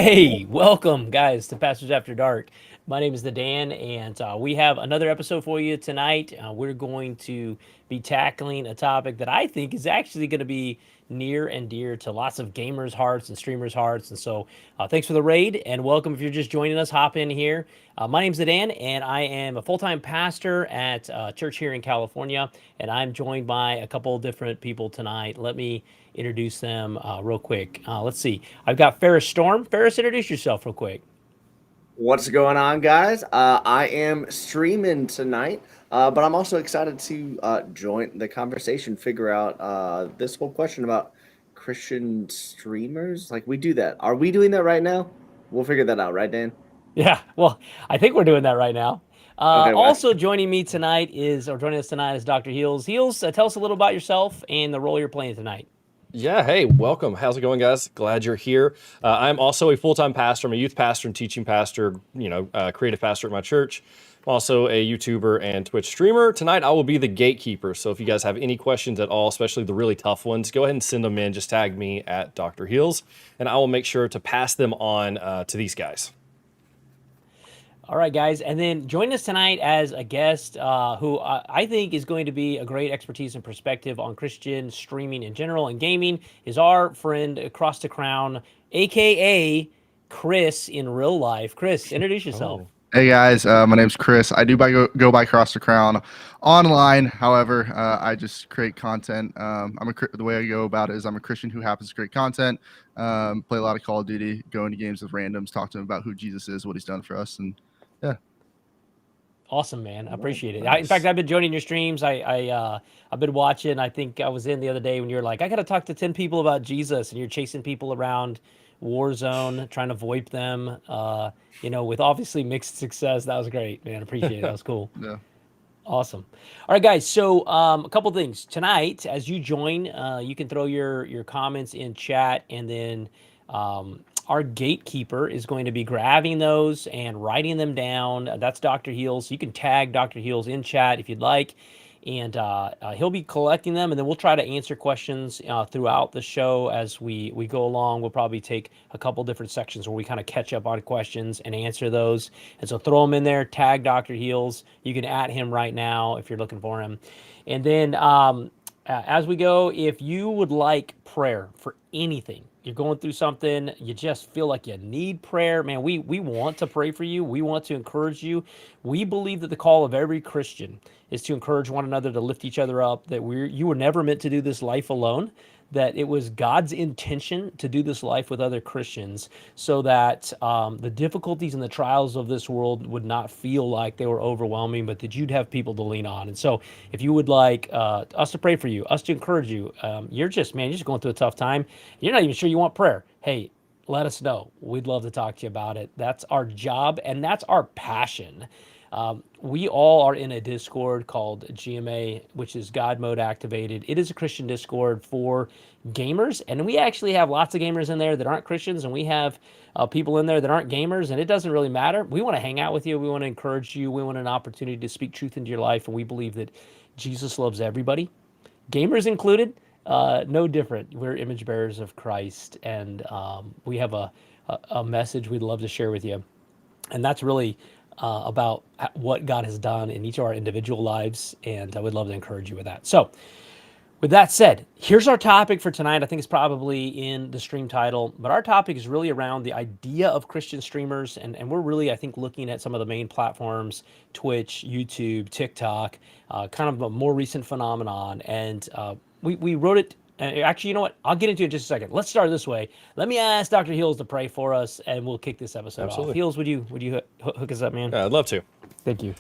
Hey, welcome, guys, to Pastors After Dark. My name is the Dan, and we have another episode for you tonight. We're going to be tackling a topic that I think is actually going to be near and dear to lots of gamers' hearts and streamers' hearts. And so, thanks for the raid, and welcome if you're just joining us. Hop in here. My name's the Dan, and I am a full-time pastor at a church here in California, and I'm joined by a couple of different people tonight. Let me introduce them real quick. Let's see. I've got Ferris Storm. Ferris, introduce yourself real quick. What's going on, guys? I am streaming tonight, but I'm also excited to join the conversation, figure out this whole question about Christian streamers. Like, we do that. Are we doing that right now? We'll figure that out, right, Dan? Yeah, well, I think we're doing that right now. Okay, well, Also joining me tonight or joining us tonight is Dr. Heels. Heels, tell us a little about yourself and the role you're playing tonight. Yeah, hey, welcome. How's it going, guys? Glad you're here. I'm also a full-time pastor. I'm a youth pastor and teaching pastor, creative pastor at my church. I'm also a YouTuber and Twitch streamer. Tonight, I will be the gatekeeper. So if you guys have any questions at all, especially the really tough ones, go ahead and send them in. Just tag me at Dr. Heels, and I will make sure to pass them on to these guys. All right, guys. And then join us tonight as a guest who I think is going to be a great expertise and perspective on Christian streaming in general and gaming is our friend across the crown, a.k.a. Chris in real life. Chris, introduce yourself. Oh. Hey guys, my name's Chris. I do go by Cross the Crown online. However, I just create content. The way I go about it is I'm a Christian who happens to create content, play a lot of Call of Duty, go into games with randoms, talk to them about who Jesus is, what he's done for us, and yeah. Awesome, man. I appreciate it. In Nice. fact, I've been joining your streams. I've been watching. I think I was in the other day when you're like, I got to talk to 10 people about Jesus, and you're chasing people around Warzone, trying to VoIP them. With obviously mixed success. That was great, man. Appreciate it. That was cool. Yeah. Awesome. All right, guys. So a couple things tonight. As you join, you can throw your comments in chat, and then our gatekeeper is going to be grabbing those and writing them down. That's Dr. Heels. You can tag Dr. Heels in chat if you'd like, and he'll be collecting them, and then we'll try to answer questions throughout the show as we go along. We'll probably take a couple different sections where we kind of catch up on questions and answer those. And so throw them in there, tag Dr. Heels. You can add him right now if you're looking for him. And then as we go, if you would like prayer for anything, you're going through something, you just feel like you need prayer, man, we want to pray for you. We want to encourage you. We believe that the call of every Christian is to encourage one another, to lift each other up, that you were never meant to do this life alone, that it was God's intention to do this life with other Christians so that the difficulties and the trials of this world would not feel like they were overwhelming, but that you'd have people to lean on. And so if you would like us to pray for you, us to encourage you, you're just going through a tough time. You're not even sure you want prayer. Hey, let us know. We'd love to talk to you about it. That's our job and that's our passion. We all are in a Discord called GMA, which is God Mode Activated. It is a Christian Discord for gamers, and we actually have lots of gamers in there that aren't Christians, and we have people in there that aren't gamers, and it doesn't really matter. We want to hang out with you. We want to encourage you. We want an opportunity to speak truth into your life, and we believe that Jesus loves everybody, gamers included. No different. We're image bearers of Christ, and we have a message we'd love to share with you, and that's really about what God has done in each of our individual lives, and I would love to encourage you with that. So, with that said, here's our topic for tonight. I think it's probably in the stream title, but our topic is really around the idea of Christian streamers, and we're really, I think, looking at some of the main platforms, Twitch, YouTube, TikTok, kind of a more recent phenomenon, and we wrote it. Actually, you know what? I'll get into it in just a second. Let's start this way. Let me ask Dr. Heels to pray for us, and we'll kick this episode off. Absolutely. Heels, would you hook us up, man? Yeah, I'd love to. Thank you.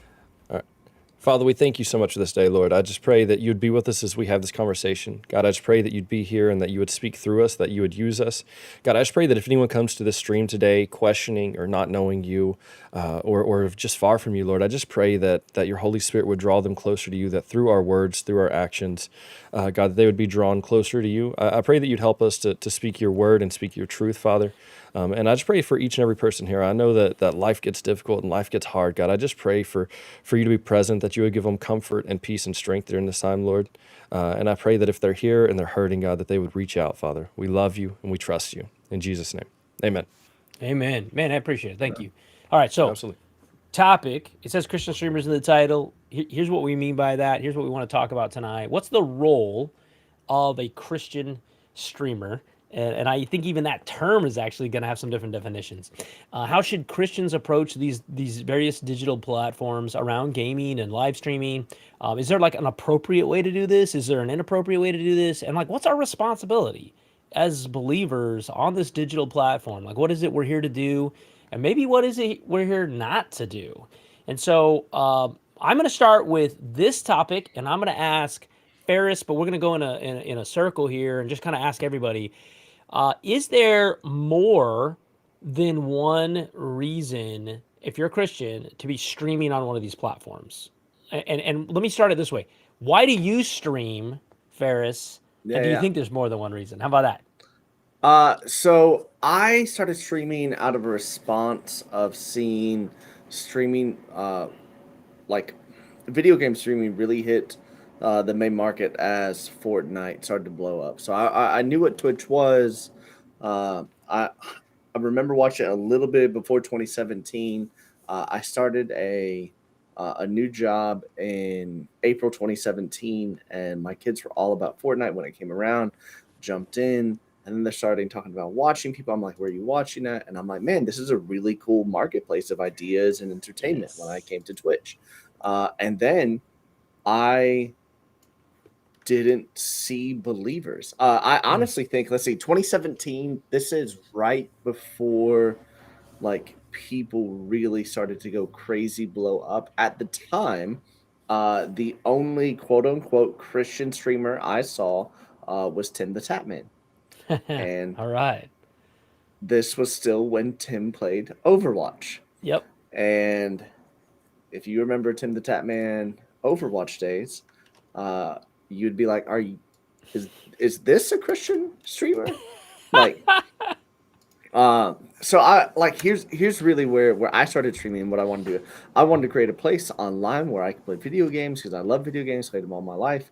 Father, we thank you so much for this day, Lord. I just pray that you'd be with us as we have this conversation. God, I just pray that you'd be here and that you would speak through us, that you would use us. God, I just pray that if anyone comes to this stream today questioning or not knowing you or just far from you, Lord, I just pray that your Holy Spirit would draw them closer to you, that through our words, through our actions, God, that they would be drawn closer to you. I pray that you'd help us to speak your word and speak your truth, Father. And I just pray for each and every person here. I know that life gets difficult and life gets hard. God, I just pray for you to be present, that you would give them comfort and peace and strength during this time, Lord. And I pray that if they're here and they're hurting, God, that they would reach out, Father. We love you and we trust you. In Jesus' name, amen. Amen. Man, I appreciate it. Thank you. All right, so Absolutely. topic. It says Christian streamers in the title. Here's what we mean by that. Here's what we want to talk about tonight. What's the role of a Christian streamer? And I think even that term is actually going to have some different definitions. How should Christians approach these various digital platforms around gaming and live streaming? Is there like an appropriate way to do this? Is there an inappropriate way to do this? And like, what's our responsibility as believers on this digital platform? Like, what is it we're here to do? And maybe what is it we're here not to do? And so I'm going to start with this topic, and I'm going to ask Ferris, but we're going to go in a circle here and just kind of ask everybody: is there more than one reason, if you're a Christian, to be streaming on one of these platforms? And let me start it this way: why do you stream, Ferris? And do you think there's more than one reason? How about that? So I started streaming out of a response of seeing streaming, like video game streaming really hit the main market as Fortnite started to blow up. So I knew what Twitch was. I remember watching it a little bit before 2017. I started a new job in April 2017, and my kids were all about Fortnite when it came around. Jumped in, and then they're starting talking about watching people. I'm like, where are you watching at? And I'm like, man, this is a really cool marketplace of ideas and entertainment when I came to Twitch. And then I didn't see believers. I honestly think, let's see, 2017, this is right before like people really started to go crazy, blow up. At the time, the only quote unquote Christian streamer I saw was Tim the Tatman. And all right. This was still when Tim played Overwatch. Yep. And if you remember Tim the Tatman Overwatch days, you'd be like, is this a Christian streamer? Like, so I like here's really where I started streaming. What I wanted to do, I wanted to create a place online where I could play video games because I love video games, played them all my life,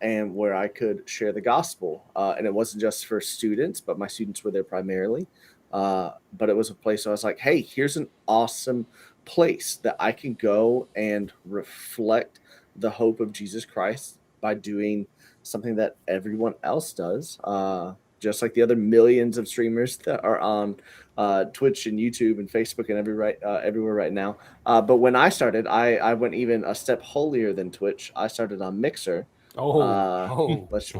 and where I could share the gospel. And it wasn't just for students, but my students were there primarily. But it was a place where I was like, hey, here's an awesome place that I can go and reflect the hope of Jesus Christ by doing something that everyone else does. Just like the other millions of streamers that are on Twitch and YouTube and Facebook and everywhere right now. But when I started, I went even a step holier than Twitch. I started on Mixer. Let's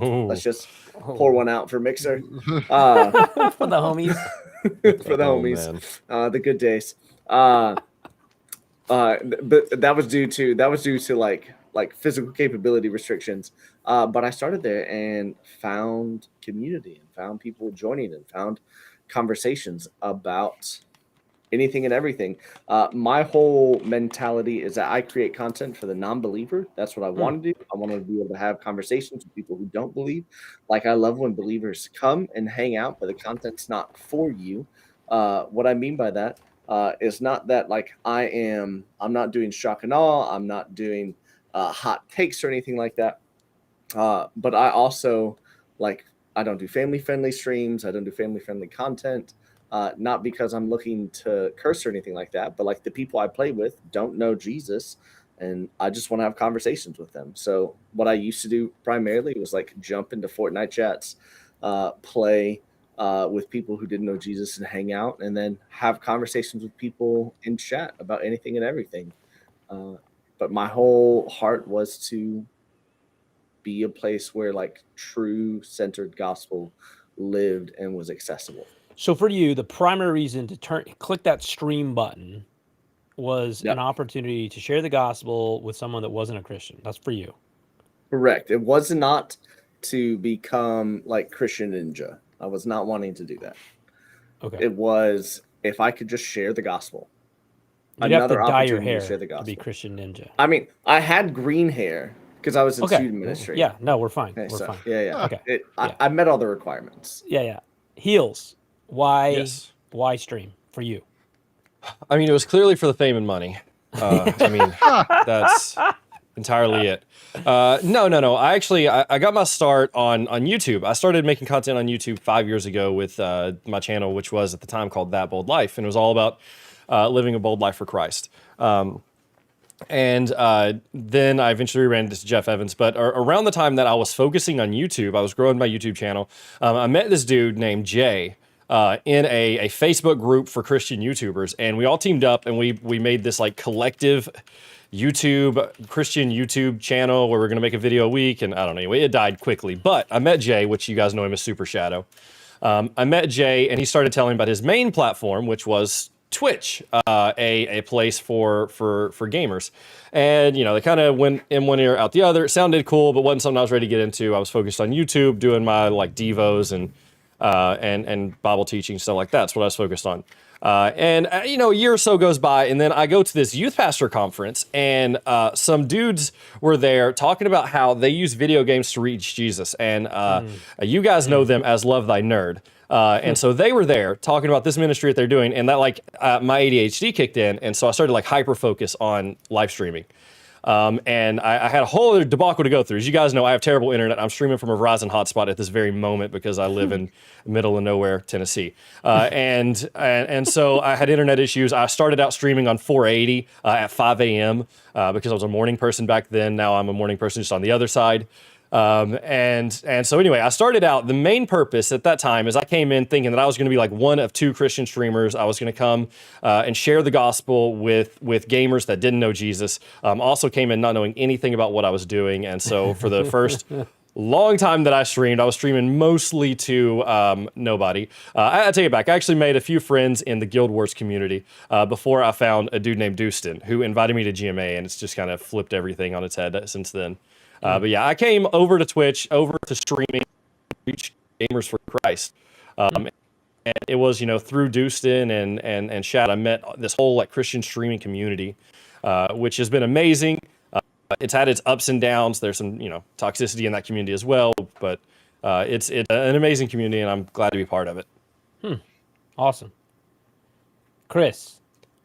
just pour one out for Mixer. For the homies. For the homies. The good days. But that was due to like physical capability restrictions. But I started there and found community and found people joining and found conversations about anything and everything. My whole mentality is that I create content for the non-believer. That's what I want to do. I want to be able to have conversations with people who don't believe. Like, I love when believers come and hang out, but the content's not for you. What I mean by that is not that like I'm not doing shock and awe. I'm not doing hot takes or anything like that. But I also I don't do family-friendly streams. I don't do family-friendly content. Not because I'm looking to curse or anything like that, but like the people I play with don't know Jesus, and I just want to have conversations with them. So what I used to do primarily was like jump into Fortnite chats, play with people who didn't know Jesus and hang out, and then have conversations with people in chat about anything and everything. But my whole heart was to be a place where like true centered gospel lived and was accessible. So for you, the primary reason to click that stream button was an opportunity to share the gospel with someone that wasn't a Christian. That's for you. Correct. It was not to become like Christian Ninja. I was not wanting to do that. Okay. It was if I could just share the gospel. You'd have to dye your hair to be Christian Ninja. I mean, I had green hair because I was in student ministry. Yeah, no, we're fine. Okay, we're fine. Yeah. Okay. I met all the requirements. Yeah. Heels. Why stream for you? I mean, it was clearly for the fame and money. I mean, entirely it. No. I got my start on YouTube. I started making content on YouTube 5 years ago with my channel, which was at the time called That Bold Life, and it was all about living a bold life for Christ. And then I eventually ran into Jeff Evans. But around the time that I was focusing on YouTube, I was growing my YouTube channel. I met this dude named Jay in a Facebook group for Christian YouTubers, and we all teamed up and we made this like collective Christian YouTube channel where we're gonna make a video a week. And I don't know, anyway, it died quickly. But I met Jay, which you guys know him as Super Shadow. I met Jay, and he started telling me about his main platform, which was Twitch, a place for gamers. And they kind of went in one ear out the other. It sounded cool, but wasn't something I was ready to get into. I was focused on YouTube, doing my like devos and Bible teaching, stuff like that. That's what I was focused on. A year or so goes by, and then I go to this youth pastor conference, and some dudes were there talking about how they use video games to reach Jesus. And you guys know them as Love Thy Nerd. And so they were there talking about this ministry that they're doing, and that my ADHD kicked in, and so I started hyper focus on live streaming. And I had a whole other debacle to go through. As you guys know, I have terrible internet. I'm streaming from a Verizon hotspot at this very moment because I live in the middle of nowhere, Tennessee. And so I had internet issues. I started out streaming on 480 at 5 a.m. Because I was a morning person back then. Now I'm a morning person just on the other side. And so anyway, I started out, the main purpose at that time is I came in thinking that I was going to be one of two Christian streamers. I was going to come and share the gospel with gamers that didn't know Jesus. Also came in not knowing anything about what I was doing. And so for the first long time that I was streaming mostly to nobody. I take it back. I actually made a few friends in the Guild Wars community before I found a dude named Dustin who invited me to GMA, and it's just kind of flipped everything on its head since then. But yeah, I came over to Twitch, over to streaming, reach gamers for Christ. And it was, through Dustin and Shad, I met this whole Christian streaming community, which has been amazing. It's had its ups and downs. There's some, toxicity in that community as well, but it's an amazing community, and I'm glad to be part of it. Awesome. Chris,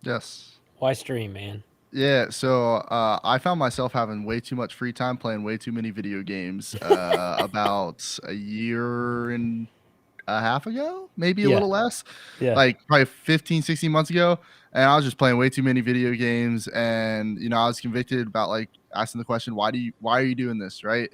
Yes. why stream, man? Yeah, so I found myself having way too much free time playing way too many video games about a year and a half ago, maybe a little less, probably 15, 16 months ago. And I was just playing way too many video games, and I was convicted about asking the question, why are you doing this, right?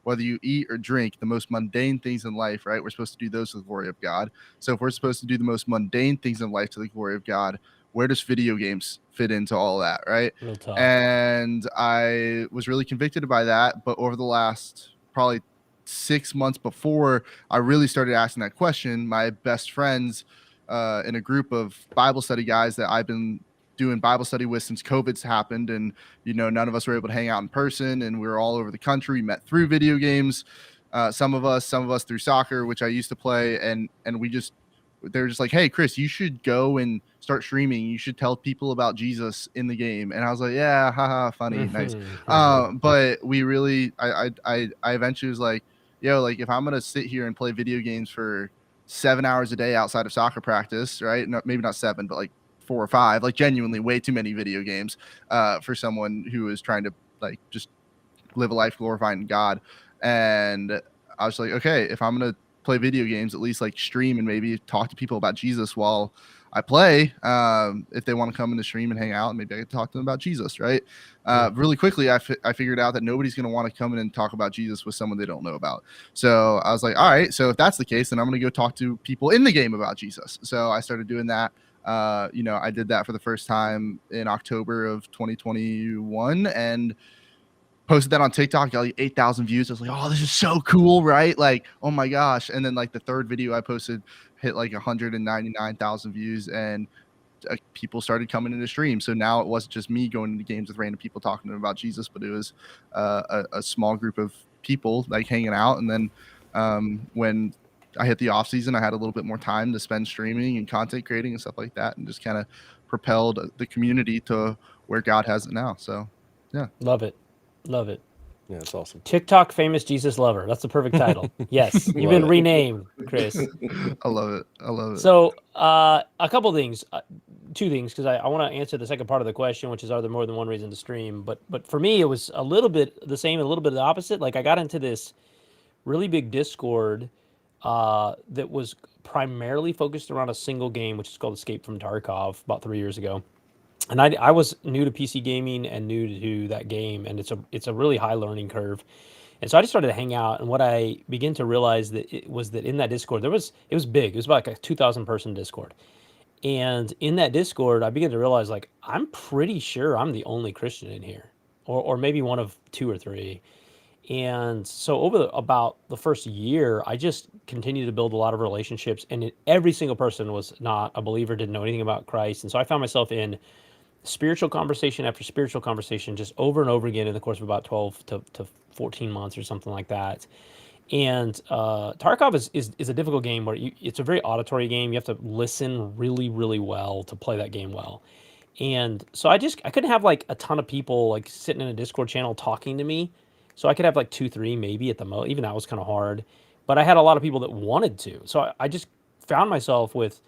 Whether you eat or drink, the most mundane things in life, right? We're supposed to do those to the glory of God. So if we're supposed to do the most mundane things in life to the glory of God, where does video games fit into all that, right? Real talk. And I was really convicted by that. But over the last probably 6 months before I really started asking that question, my best friends in a group of Bible study guys that I've been doing Bible study with since COVID's happened, and none of us were able to hang out in person, and we were all over the country, met through video games. Some of us through soccer, which I used to play, and they're just like, hey, Chris, you should go and start streaming. You should tell people about Jesus in the game. And I was like, yeah, haha, funny, nice. But we really, I eventually was like, if I'm going to sit here and play video games for 7 hours a day outside of soccer practice, right? No, maybe not 7, but 4 or 5, genuinely way too many video games for someone who is trying to just live a life glorifying God. And I was like, okay, if I'm going to play video games, at least stream and maybe talk to people about Jesus while I play. If they want to come in the stream and hang out, and maybe I could talk to them about Jesus, right? Really quickly, I figured out that nobody's going to want to come in and talk about Jesus with someone they don't know about. So I was like, all right, so if that's the case, then I'm going to go talk to people in the game about Jesus. So I started doing that. I did that for the first time in October of 2021, and posted that on TikTok, got 8,000 views. I was like, oh, this is so cool, right? Oh my gosh. And then the third video I posted hit 199,000 views, and people started coming into stream. So now it wasn't just me going into games with random people talking to them about Jesus, but it was a small group of people hanging out. And then when I hit the off season, I had a little bit more time to spend streaming and content creating and stuff like that, and just kind of propelled the community to where God has it now. So yeah. Love it. Yeah, it's awesome. TikTok famous Jesus lover. That's the perfect title. Yes, you've been renamed, Chris. I love it. So a couple things. two things, because I want to answer the second part of the question, which is, are there more than one reason to stream? But for me, it was a little bit the same, a little bit of the opposite. Like I got into this really big Discord that was primarily focused around a single game, which is called Escape from Tarkov, about 3 years ago. And I was new to PC gaming and new to that game, and it's a really high learning curve. And so I just started to hang out, and what I began to realize that it was that in that Discord it was big. It was about like a 2,000 person Discord. And in that Discord, I began to realize, like, I'm pretty sure I'm the only Christian in here, or maybe one of two or three. And so about the first year, I just continued to build a lot of relationships, and every single person was not a believer, didn't know anything about Christ. And so I found myself in spiritual conversation after spiritual conversation, just over and over again in the course of about 12 to 14 months or something like that. And Tarkov is a difficult game where it's a very auditory game. You have to listen really, really well to play that game well. And so I couldn't have like a ton of people like sitting in a Discord channel talking to me. So I could have like 2, 3 maybe at the most. Even that was kind of hard. But I had a lot of people that wanted to. So I just found myself with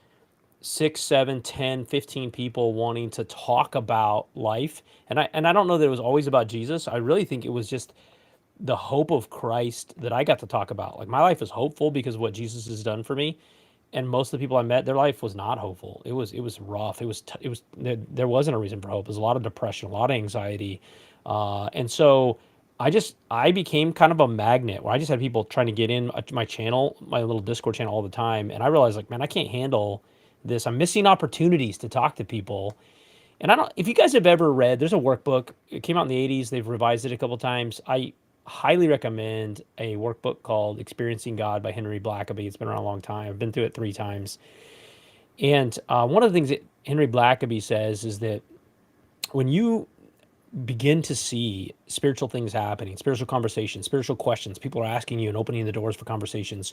6, 7, 10, 15 people wanting to talk about life. And I don't know that it was always about Jesus. I really think it was just the hope of Christ that I got to talk about. Like my life is hopeful because of what Jesus has done for me. And most of the people I met, their life was not hopeful. It was rough. There wasn't a reason for hope. There was a lot of depression, a lot of anxiety. And so I became kind of a magnet where I just had people trying to get in my channel, my little Discord channel all the time. And I realized, like, man, I can't handle this. I'm missing opportunities to talk to people. And if you guys have ever read, there's a workbook. It came out in the 80s. They've revised it a couple times. I highly recommend a workbook called Experiencing God by Henry Blackaby. It's been around a long time. I've been through it 3 times. And one of the things that Henry Blackaby says is that when you begin to see spiritual things happening, spiritual conversations, spiritual questions, people are asking you and opening the doors for conversations,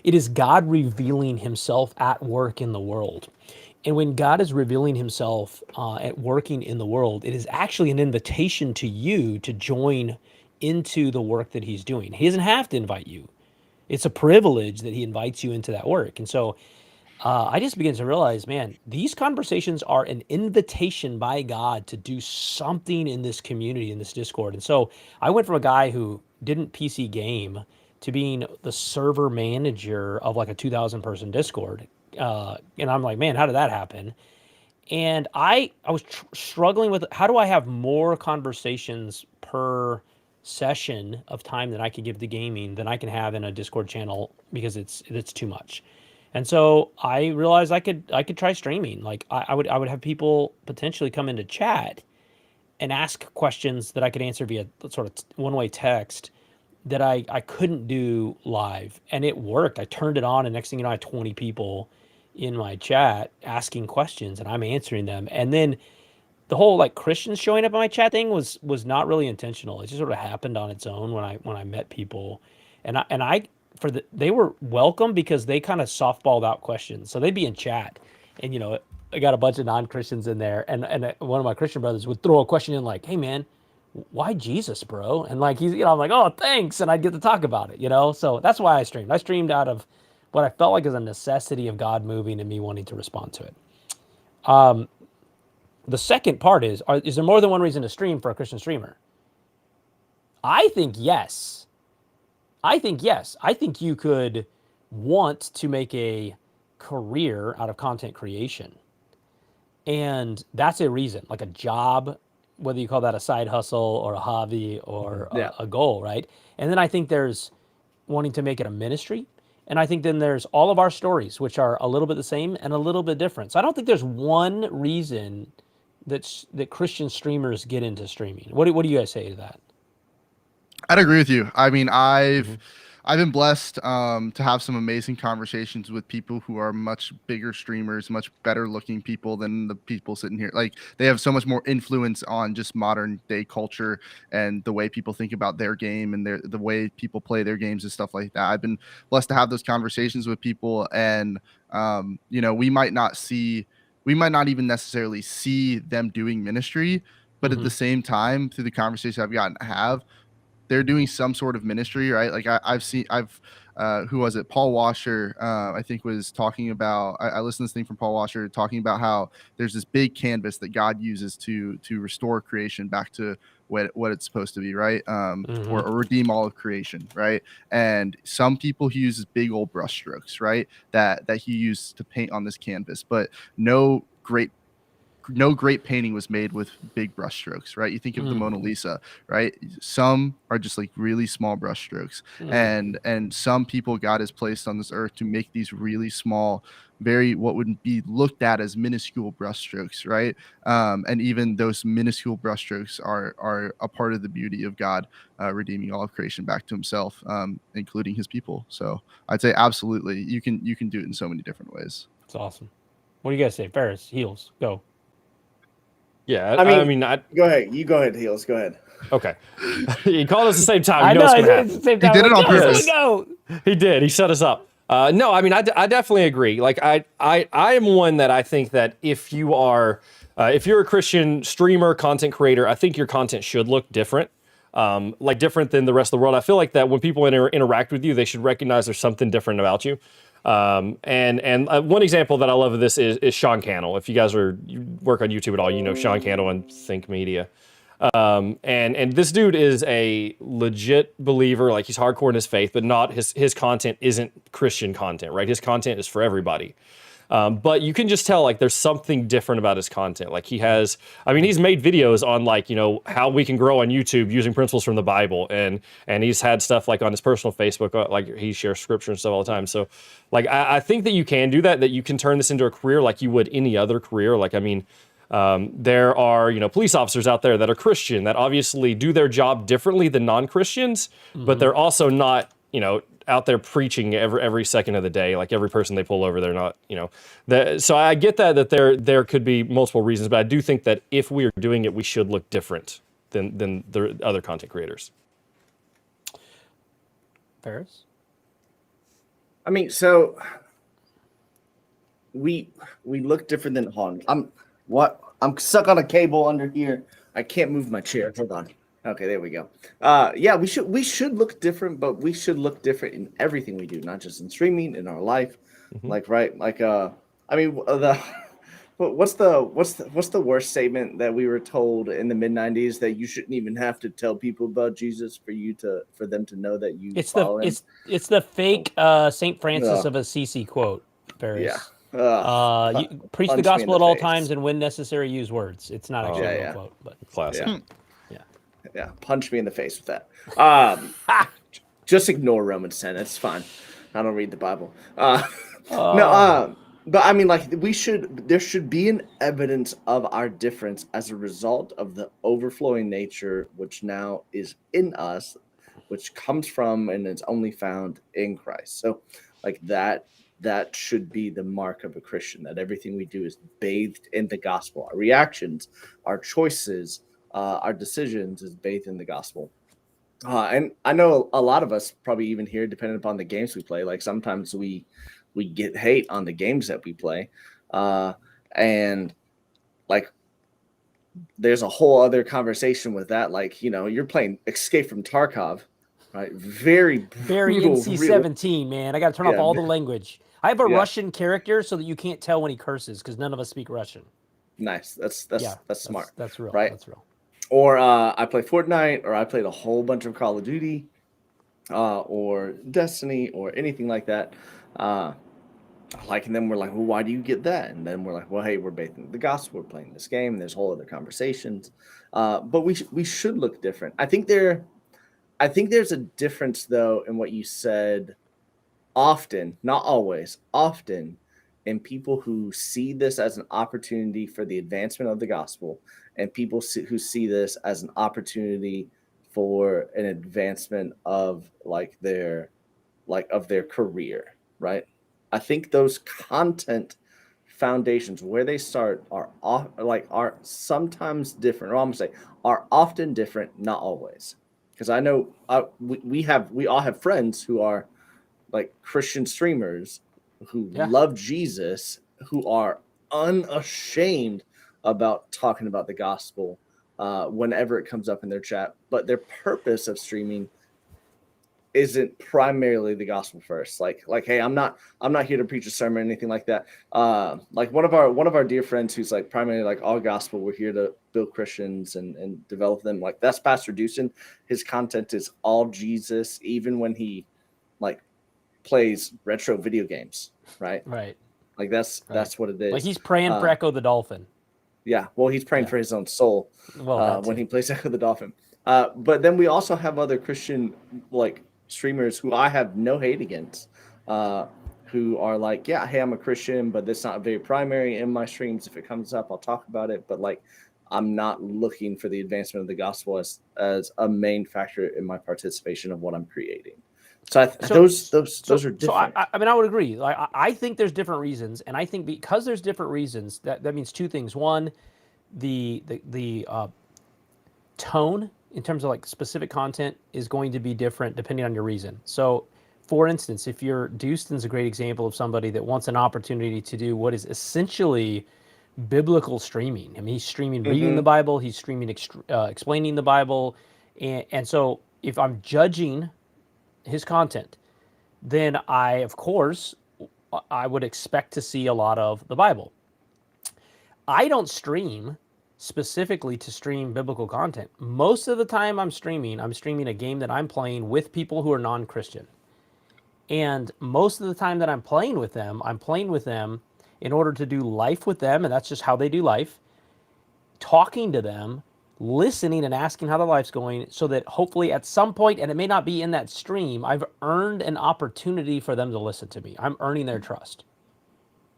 it is God revealing himself at work in the world. And when God is revealing himself at working in the world, it is actually an invitation to you to join into the work that he's doing. He doesn't have to invite you. It's a privilege that he invites you into that work. And so I just began to realize, man, these conversations are an invitation by God to do something in this community, in this Discord. And so I went from a guy who didn't PC game to being the server manager of like a 2,000 person Discord. And I'm like, man, how did that happen? And I was struggling with, how do I have more conversations per session of time that I could give to gaming than I can have in a Discord channel, because it's too much. And so I realized I could try streaming. Like I would have people potentially come into chat and ask questions that I could answer via sort of one-way text that I couldn't do live. And it worked. I turned it on, and next thing you know, I had 20 people in my chat asking questions, and I'm answering them. And then the whole like Christians showing up in my chat thing was not really intentional. It just sort of happened on its own when I met people, and they were welcome because they kind of softballed out questions. So they'd be in chat, and I got a bunch of non-Christians in there, and one of my Christian brothers would throw a question in like, "Hey man, why Jesus, bro?" And like I'm like, "Oh, thanks," and I'd get to talk about it, So that's why I streamed. I streamed out of what I felt like is a necessity of God moving and me wanting to respond to it. The second part is there more than one reason to stream for a Christian streamer? I think yes. I think you could want to make a career out of content creation. And that's a reason, like a job, whether you call that a side hustle or a hobby or a goal, right? And then I think there's wanting to make it a ministry. And I think then there's all of our stories, which are a little bit the same and a little bit different. So I don't think there's one reason that Christian streamers get into streaming. What do you guys say to that? I'd agree with you. I mean, I've been blessed to have some amazing conversations with people who are much bigger streamers, much better looking people than the people sitting here. Like, they have so much more influence on just modern day culture and the way people think about their game and the way people play their games and stuff like that. I've been blessed to have those conversations with people, and we might not even necessarily see them doing ministry, but at the same time, through the conversation I've gotten to have, they're doing some sort of ministry, right? Like I've who was it? Paul Washer, I think, was talking about. I listened to this thing from Paul Washer talking about how there's this big canvas that God uses to restore creation back to what it's supposed to be, right? Or redeem all of creation, right? And some people, he uses big old brushstrokes, right? That he used to paint on this canvas, but no great painting was made with big brushstrokes, right? You think of the Mona Lisa, right? Some are just like really small brushstrokes, and some people God has placed on this earth to make these really small, very what would be looked at as minuscule brushstrokes, right? And even those minuscule brushstrokes are a part of the beauty of God redeeming all of creation back to Himself, including His people. So I'd say absolutely, you can do it in so many different ways. It's awesome. What do you guys say, Ferris? Heels, go. Yeah, I mean, go ahead. You go ahead, Heels. Go ahead. Okay. He called us at the same time. I You know what's know. going to happen. It's the same time. He did it on Go, purpose. Go. He did. He set us up. No, I mean, I definitely agree. Like, I am one that I think that if you're a Christian streamer, content creator, I think your content should look different. Like different than the rest of the world. I feel like that when people interact with you, they should recognize there's something different about you. And one example that I love of this is Sean Cannell. If you guys you work on YouTube at all, you know Sean Cannell and Think Media. And this dude is a legit believer, like he's hardcore in his faith, but not his content isn't Christian content, right? His content is for everybody. But you can just tell, like, there's something different about his content. Like he's made videos on, like, you know, how we can grow on YouTube using principles from the Bible. And he's had stuff like on his personal Facebook, like he shares scripture and stuff all the time. So like, I think that you can do that you can turn this into a career like you would any other career. Like, I mean, there are, you know, police officers out there that are Christian that obviously do their job differently than non-Christians, but they're also not, you know, out there preaching every second of the day. Like every person they pull over, they're not, you know, so I get that there could be multiple reasons, but I do think that if we are doing it, we should look different than the other content creators. Ferris? I mean, so we look different than Han. I'm stuck on a cable under here. I can't move my chair. Hold on. Okay, there we go. Yeah, we should look different, but we should look different in everything we do, not just in streaming, in our life. Like, right? Like, I mean, what's the worst statement that we were told in the mid-90s, that you shouldn't even have to tell people about Jesus for them to know that you follow him? It's the fake Saint Francis of Assisi quote, Ferris. Yeah. You preach the gospel at all times, and when necessary, use words. It's not actually a real quote, but classic. Yeah, punch me in the face with that. Just ignore Romans 10. It's fine. I don't read the Bible. No, but I mean, like, there should be an evidence of our difference as a result of the overflowing nature which now is in us, which comes from and is only found in Christ. So, like, that should be the mark of a Christian, that everything we do is bathed in the gospel. Our reactions, our choices, our decisions is bathed in the gospel. And I know a lot of us probably even here, depending upon the games we play, like sometimes we get hate on the games that we play. And like, there's a whole other conversation with that. Like, you know, you're playing Escape from Tarkov, right? Very brutal, NC-17, man. I got to turn off all the language. I have a Russian character so that you can't tell when he curses, because none of us speak Russian. Nice. That's smart. That's real. Right? That's real. Or I play Fortnite, or I played a whole bunch of Call of Duty, or Destiny, or anything like that. And then we're like, well, why do you get that? And then we're like, well, hey, we're bathed in the gospel. We're playing this game. And there's whole other conversations. But we should look different. I think there's a difference, though, in what you said. Often, not always, often, in people who see this as an opportunity for the advancement of the gospel, and people who see this as an opportunity for an advancement of their career, right? I think those content foundations where they start are sometimes different, or I'm gonna say are often different, not always. Because I know we all have friends who are like Christian streamers who love Jesus, who are unashamed about talking about the gospel whenever it comes up in their chat, but their purpose of streaming isn't primarily the gospel first. Like, hey, I'm not here to preach a sermon or anything like that. Like one of our dear friends who's like primarily like all gospel, we're here to build Christians and develop them. Like that's Pastor Deucin. His content is all Jesus, even when he like plays retro video games, right? Right. Like that's what it is. Like he's praying for Echo the Dolphin. Yeah, well, he's praying for his own soul when he plays Echo the Dolphin. But then we also have other Christian like streamers who I have no hate against, who are like, yeah, hey, I'm a Christian, but that's not very primary in my streams. If it comes up, I'll talk about it. But like, I'm not looking for the advancement of the gospel as a main factor in my participation of what I'm creating. So those are different. So I mean, I would agree. Like, I think there's different reasons, and I think because there's different reasons, that means two things. One, the tone in terms of like specific content is going to be different depending on your reason. So, for instance, if you're Dustin's a great example of somebody that wants an opportunity to do what is essentially biblical streaming. I mean, he's streaming reading the Bible, he's streaming explaining the Bible, and so if I'm judging his content, then of course, I would expect to see a lot of the Bible. I don't stream specifically to stream biblical content. Most of the time I'm streaming a game that I'm playing with people who are non-Christian. And most of the time that I'm playing with them in order to do life with them, and that's just how they do life, talking to them, listening and asking how their life's going, so that hopefully at some point, and it may not be in that stream, I've earned an opportunity for them to listen to me. I'm earning their trust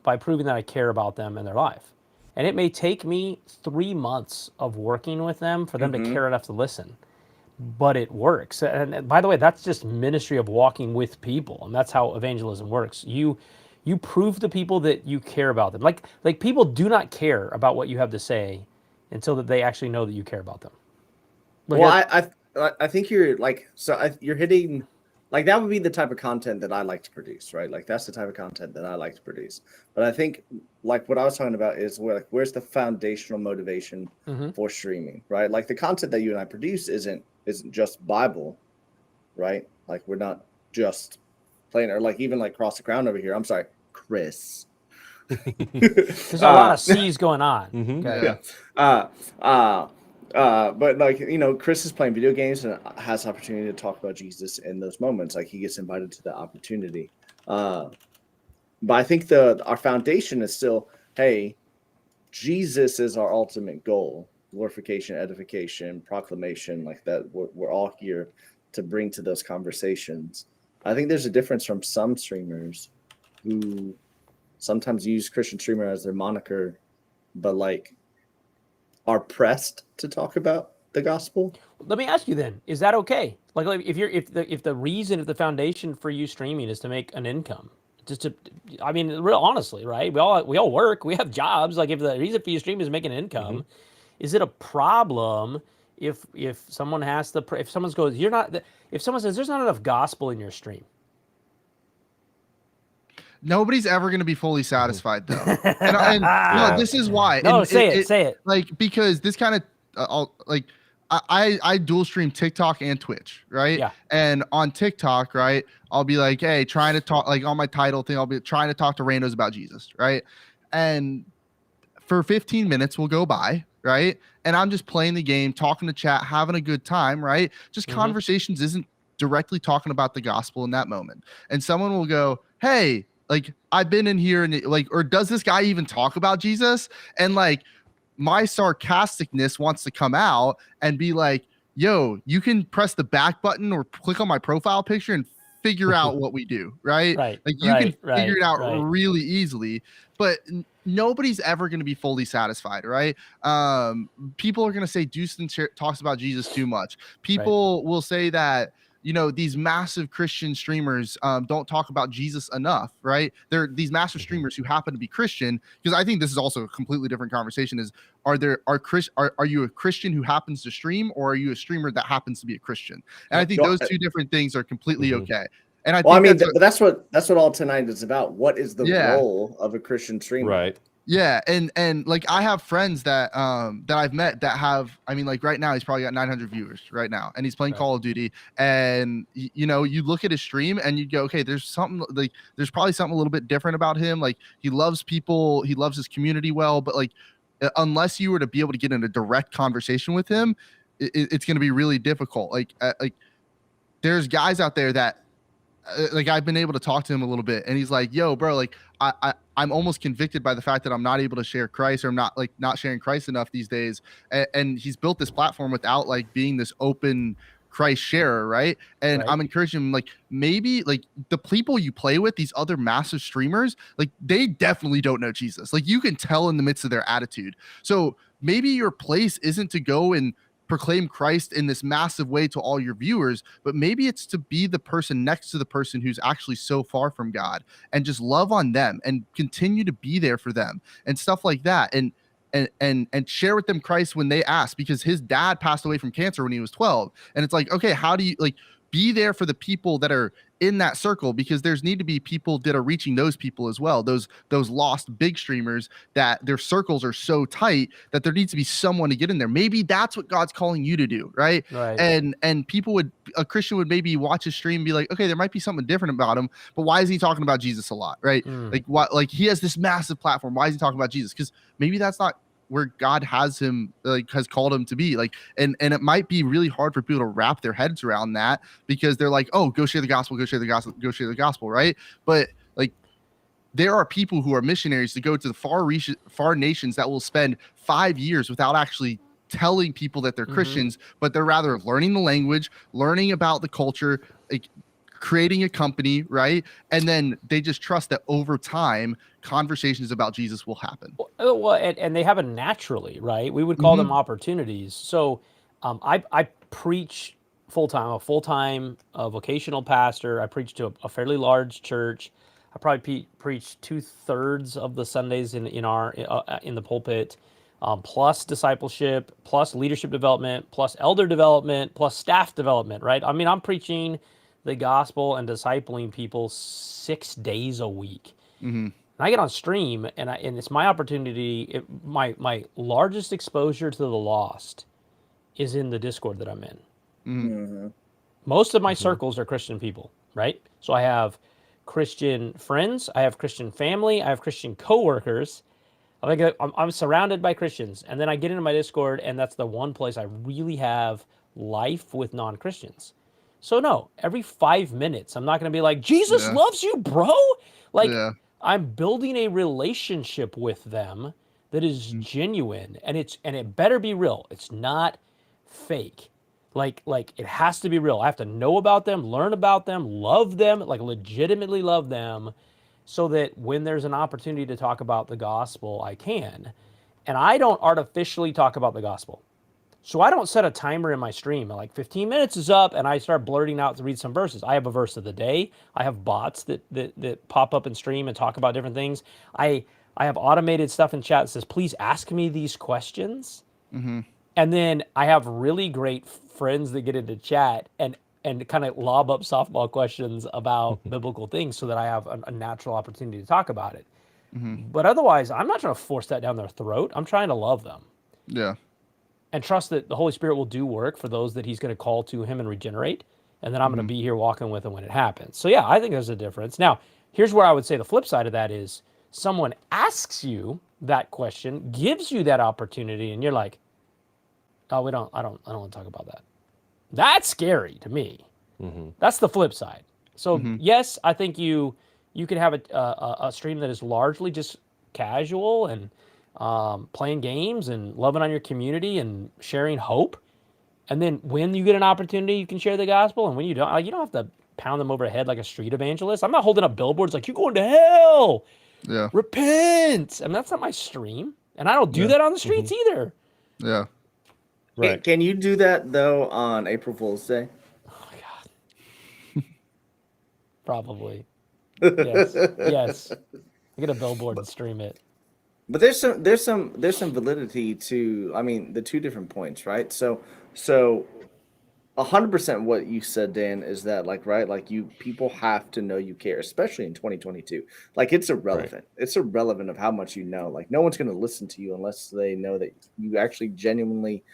by proving that I care about them and their life. And it may take me 3 months of working with them for them to care enough to listen, but it works. And by the way, that's just ministry of walking with people, and that's how evangelism works. You prove to people that you care about them. Like people do not care about what you have to say until that they actually know that you care about them. I think you're like, you're hitting, like that would be the type of content that I like to produce, right? Like that's the type of content that I like to produce. But I think like what I was talking about is where's the foundational motivation for streaming, right? Like the content that you and I produce isn't just Bible, right? Like we're not just playing, or like even like Cross the Crown over here. I'm sorry, Chris. There's a lot of C's going on. Okay. But like, you know, Chris is playing video games and has opportunity to talk about Jesus in those moments. Like he gets invited to the opportunity. But I think our foundation is still, hey, Jesus is our ultimate goal. Glorification, edification, proclamation, like that. We're all here to bring to those conversations. I think there's a difference from some streamers who sometimes use Christian streamer as their moniker, but like are pressed to talk about the gospel. Let me ask you then: is that okay? Like if the foundation for you streaming is to make an income, I mean, real honestly, right? We all work, we have jobs. Like if the reason for you stream is making an income, is it a problem if someone has to? If someone goes, if someone says there's not enough gospel in your stream? Nobody's ever going to be fully satisfied, though. and no, this is why. No, and say it. Like, because this kind of, I dual stream TikTok and Twitch, right? Yeah. And on TikTok, right, I'll be like, hey, trying to talk, like on my title thing, I'll be trying to talk to randos about Jesus, right? And for 15 minutes will go by, right? And I'm just playing the game, talking to chat, having a good time, right? Just conversations isn't directly talking about the gospel in that moment. And someone will go, hey, like I've been in here and like, or does this guy even talk about Jesus? And like my sarcasticness wants to come out and be like, yo, you can press the back button or click on my profile picture and figure out what we do, right? Right. Like you can figure it out really easily, but nobody's ever going to be fully satisfied, right? People are going to say Dustin talks about Jesus too much. People will say that, you know, these massive Christian streamers don't talk about Jesus enough, right? They're these massive streamers who happen to be Christian, because I think this is also a completely different conversation is, are you a Christian who happens to stream, or are you a streamer that happens to be a Christian? And I think those two different things are completely okay. And that's what all tonight is about. What is the role of a Christian streamer? Right. Yeah, and like I have friends that I've met that have, I mean, like right now he's probably got 900 viewers right now, and he's playing Right. Call of Duty, and you know, you look at his stream and you go, okay, there's something, like there's probably something a little bit different about him. Like he loves people, he loves his community well, but like unless you were to be able to get in a direct conversation with him, it's going to be really difficult. Like there's guys out there that like I've been able to talk to him a little bit, and he's like, yo, bro, like I'm almost convicted by the fact that I'm not able to share Christ, or I'm not sharing Christ enough these days. And he's built this platform without like being this open Christ sharer, right? And Right. I'm encouraging him, like, maybe like the people you play with, these other massive streamers, like they definitely don't know Jesus. Like you can tell in the midst of their attitude. So maybe your place isn't to go and proclaim Christ in this massive way to all your viewers, but maybe it's to be the person next to the person who's actually so far from God, and just love on them and continue to be there for them and stuff like that. And share with them Christ when they ask, because his dad passed away from cancer when he was 12. And it's like, okay, how do you like be there for the people that are in that circle, because there's need to be people that are reaching those people as well, those lost big streamers that their circles are so tight that there needs to be someone to get in there. Maybe that's what God's calling you to do, right? Right. And people would, a Christian would maybe watch his stream and be like, okay, there might be something different about him, but why is he talking about Jesus a lot, right? Like what, like he has this massive platform, why is he talking about Jesus? Because maybe that's not where God has him, like has called him to be. Like, and it might be really hard for people to wrap their heads around that, because they're like, oh, go share the gospel, go share the gospel, go share the gospel, right? But like there are people who are missionaries to go to the far nations that will spend 5 years without actually telling people that they're Christians, but they're rather learning the language, learning about the culture, like creating a company, right? And then they just trust that over time, conversations about Jesus will happen. Well, and they happen naturally, right? We would call them opportunities. So I preach full time, a full time vocational pastor. I preach to a fairly large church. I probably preach 2/3 of the Sundays in our in the pulpit, plus discipleship, plus leadership development, plus elder development, plus staff development. Right? I mean, I'm preaching the gospel and discipling people 6 days a week. Mm-hmm. And I get on stream, and it's my opportunity. My largest exposure to the lost is in the Discord that I'm in. Mm-hmm. Most of my circles are Christian people, right? So I have Christian friends, I have Christian family, I have Christian coworkers. I'm surrounded by Christians, and then I get into my Discord, and that's the one place I really have life with non-Christians. So no, every 5 minutes, I'm not going to be like, Jesus Yeah. loves you, bro. Like, Yeah. I'm building a relationship with them that is genuine, and it better be real. It's not fake. Like it has to be real. I have to know about them, learn about them, love them, like legitimately love them, so that when there's an opportunity to talk about the gospel, I can. And I don't artificially talk about the gospel. So I don't set a timer in my stream. Like 15 minutes is up, and I start blurting out to read some verses. I have a verse of the day. I have bots that pop up and stream and talk about different things. I have automated stuff in chat that says, please ask me these questions. Mm-hmm. And then I have really great friends that get into chat and kind of lob up softball questions about biblical things, so that I have a natural opportunity to talk about it. Mm-hmm. But otherwise, I'm not trying to force that down their throat. I'm trying to love them Yeah. and trust that the Holy Spirit will do work for those that he's going to call to him and regenerate. And then I'm going to be here walking with him when it happens. So yeah, I think there's a difference. Now, here's where I would say the flip side of that is someone asks you that question, gives you that opportunity, and you're like, oh, I don't want to talk about that. That's scary to me. That's the flip side. So yes, I think you could have a stream that is largely just casual and playing games and loving on your community and sharing hope. And then when you get an opportunity, you can share the gospel. And when you don't, like, you don't have to pound them over the head like a street evangelist. I'm not holding up billboards like, you're going to hell. Yeah. Repent. I mean, that's not my stream. And I don't do that on the streets either. Yeah. Right. Can you do that though on April Fool's Day? Oh my God. Probably. Yes. Yes. I get a billboard and stream it. But there's some validity to, I mean, the two different points, right? So 100% what you said, Dan, is that like, right, like people have to know you care, especially in 2022. Like it's Right. irrelevant. It's irrelevant of how much you know. Like no one's going to listen to you unless they know that you actually genuinely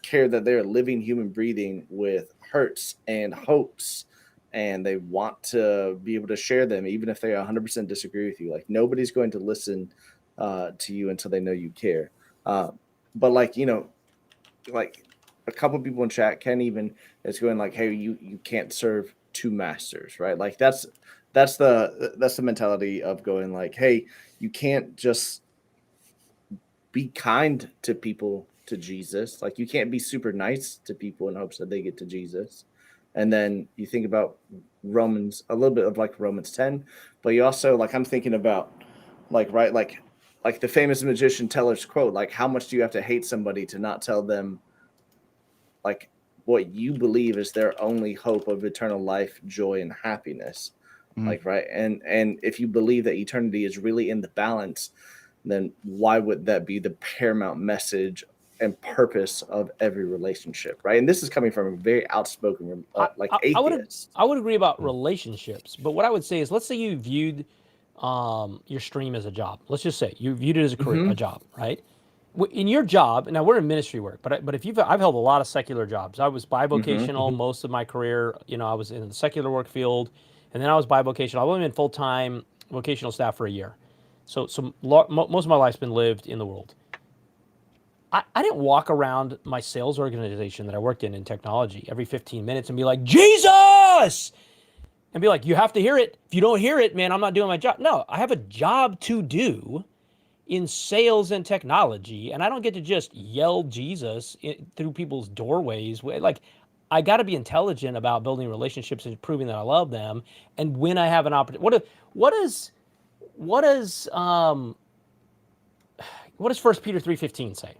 care, that they're a living human breathing with hurts and hopes, and they want to be able to share them even if they 100% disagree with you. Like nobody's going to listen to you until they know you care. But like, like a couple people in chat, Ken even is going like, hey, you can't serve two masters, right? Like that's the mentality of going like, hey, you can't just be kind to people to Jesus. Like you can't be super nice to people in hopes that they get to Jesus. And then you think about Romans, a little bit of like Romans 10, but you also like, I'm thinking about like, right, like the famous magician teller's quote, like how much do you have to hate somebody to not tell them like what you believe is their only hope of eternal life, joy, and happiness. Like, right. And if you believe that eternity is really in the balance, then why would that be the paramount message and purpose of every relationship, right? And this is coming from a very outspoken like atheist. I would agree about relationships, but what I would say is, let's say you viewed your stream as a job. Let's just say you viewed it as a career, a job, right? In your job, now we're in ministry work, but if I've held a lot of secular jobs. I was bivocational most of my career. I was in the secular work field, and then I was bivocational. I've only been full-time vocational staff for a year. So most of my life's been lived in the world. I didn't walk around my sales organization that I worked in technology every 15 minutes and be like, Jesus! And be like, you have to hear it. If you don't hear it, man, I'm not doing my job. No, I have a job to do in sales and technology, and I don't get to just yell Jesus through people's doorways. Like, I got to be intelligent about building relationships and proving that I love them. And when I have an opportunity, what does 1 Peter 3:15 say?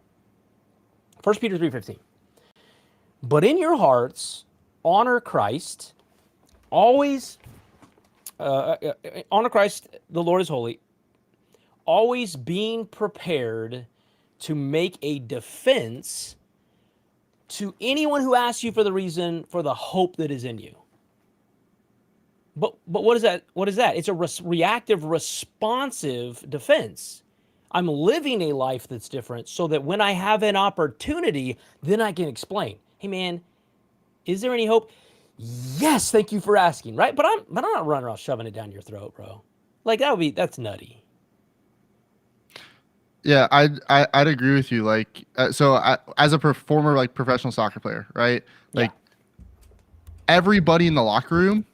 1 Peter 3:15. But in your hearts, honor Christ. Always honor Christ. The Lord is holy. Always being prepared to make a defense to anyone who asks you for the reason for the hope that is in you. But what is that? What is that? It's a reactive, responsive defense. I'm living a life that's different so that when I have an opportunity, then I can explain. Hey man, is there any hope? Yes, thank you for asking, right? But I'm not running around shoving it down your throat, bro. Like that's nutty. Yeah, I'd agree with you. Like, as a former like professional soccer player, right? Like, everybody in the locker room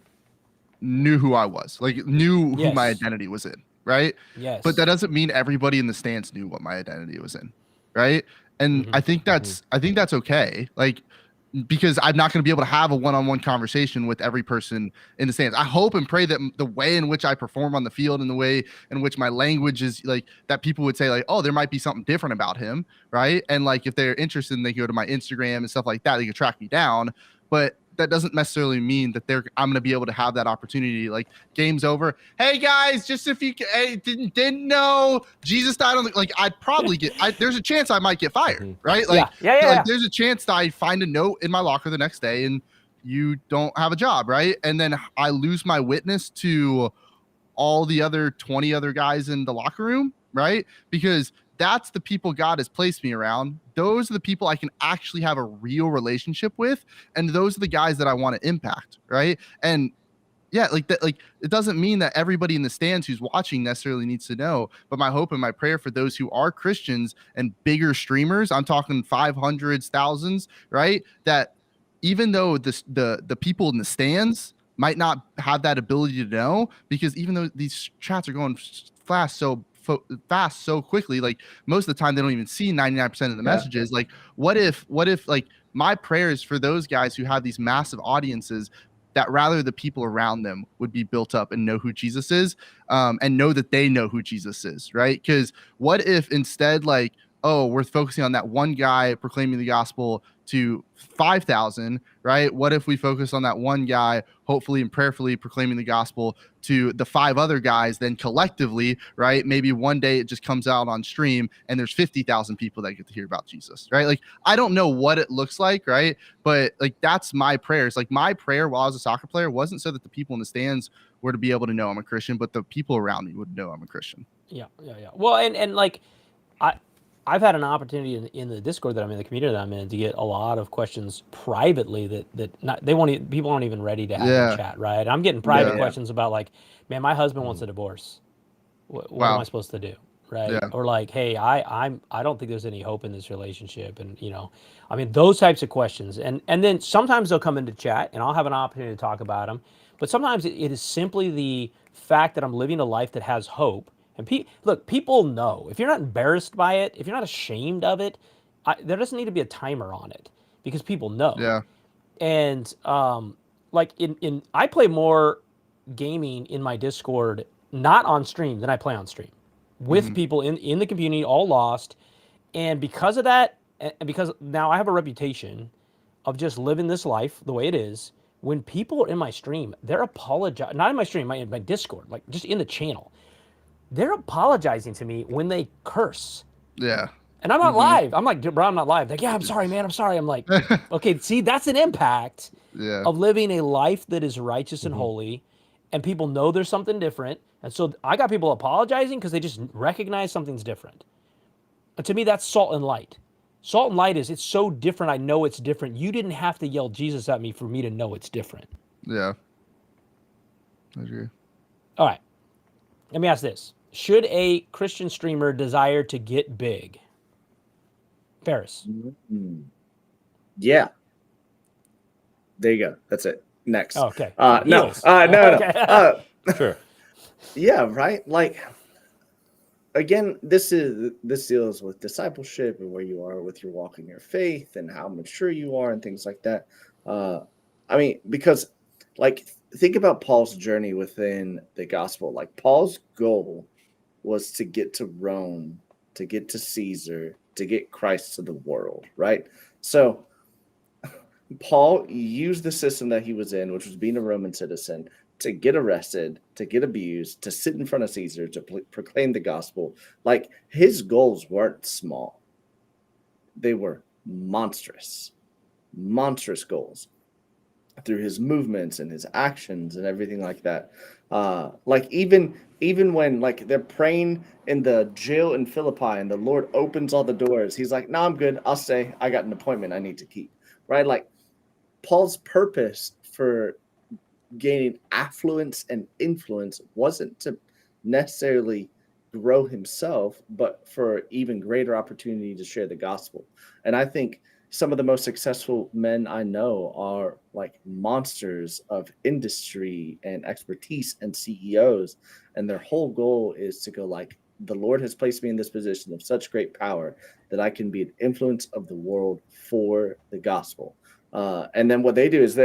knew who I was. Like, knew who my identity was in, right? Yes. But that doesn't mean everybody in the stands knew what my identity was in, right? And I think that's okay. Like, because I'm not going to be able to have a one-on-one conversation with every person in the stands. I hope and pray that the way in which I perform on the field and the way in which my language is like that, people would say like, oh, there might be something different about him, right? And like if they're interested, they go to my Instagram and stuff like that. They can track me down, but that doesn't necessarily mean that I'm going to be able to have that opportunity. Like, game's over. Hey guys, just if you didn't know, Jesus died on the, like, I'd probably there's a chance I might get fired, right? Like, yeah. There's a chance that I find a note in my locker the next day and you don't have a job, right? And then I lose my witness to all the other 20 other guys in the locker room, right? Because that's the people God has placed me around. Those are the people I can actually have a real relationship with. And those are the guys that I want to impact. Right. And yeah, like that, like it doesn't mean that everybody in the stands who's watching necessarily needs to know, but my hope and my prayer for those who are Christians and bigger streamers, I'm talking 500s, thousands, right? That even though the people in the stands might not have that ability to know, because even though these chats are going fast so quickly, like most of the time they don't even see 99% of the messages. Like what if like my prayers for those guys who have these massive audiences, that rather the people around them would be built up and know who Jesus is, and know that they know who Jesus is, right? Because what if instead, like, oh, we're focusing on that one guy proclaiming the gospel to 5,000, right? What if we focus on that one guy, hopefully and prayerfully proclaiming the gospel to the 5 other guys, then collectively, right? Maybe one day it just comes out on stream and there's 50,000 people that get to hear about Jesus, right? Like, I don't know what it looks like, right? But like, that's my prayers. Like, my prayer while I was a soccer player wasn't so that the people in the stands were to be able to know I'm a Christian, but the people around me would know I'm a Christian. Yeah. Well, and like, I've had an opportunity in the Discord that I'm in, the community that I'm in, to get a lot of questions privately that people aren't even ready to have in chat, right? I'm getting private questions about, like, man, my husband wants a divorce. What am I supposed to do, right? Yeah. Or like, hey, I don't think there's any hope in this relationship, and I mean, those types of questions, and then sometimes they'll come into chat, and I'll have an opportunity to talk about them, but sometimes it is simply the fact that I'm living a life that has hope. And look, people know. If you're not embarrassed by it, if you're not ashamed of it, there doesn't need to be a timer on it, because people know. Yeah. And like I play more gaming in my Discord, not on stream, than I play on stream, with people in the community, all lost. And because of that, and because now I have a reputation of just living this life the way it is, when people are in my stream, they're apologizing. Not in my stream, my Discord, like just in the channel. They're apologizing to me when they curse. Yeah. And I'm not live. I'm like, bro, I'm not live. Like, yeah, I'm sorry, man. I'm sorry. I'm like, okay, see, that's an impact of living a life that is righteous and holy, and people know there's something different. And so I got people apologizing because they just recognize something's different. And to me, that's salt and light. Salt and light is, it's so different. I know it's different. You didn't have to yell Jesus at me for me to know it's different. Yeah. I agree. All right. Let me ask this. Should a Christian streamer desire to get big? Ferris. Yeah. There you go. That's it. Next. Oh, okay. No. Okay. Sure. Yeah, right. Like, again, this deals with discipleship and where you are with your walk in your faith and how mature you are and things like that. I mean, because, like, think about Paul's journey within the gospel. Like, Paul's goal was to get to Rome, to get to Caesar, to get Christ to the world, right? So Paul used the system that he was in, which was being a Roman citizen, to get arrested, to get abused, to sit in front of Caesar, to proclaim the gospel. Like, his goals weren't small. They were monstrous goals through his movements and his actions and everything like that. Like, even when, like, they're praying in the jail in Philippi and the Lord opens all the doors, he's like, no, I'm good. I'll stay. I got an appointment I need to keep, right? Like, Paul's purpose for gaining affluence and influence wasn't to necessarily grow himself, but for even greater opportunity to share the gospel. And I think some of the most successful men I know are like monsters of industry and expertise and CEOs. And their whole goal is to go, like, the Lord has placed me in this position of such great power that I can be an influence of the world for the gospel. And then what they do is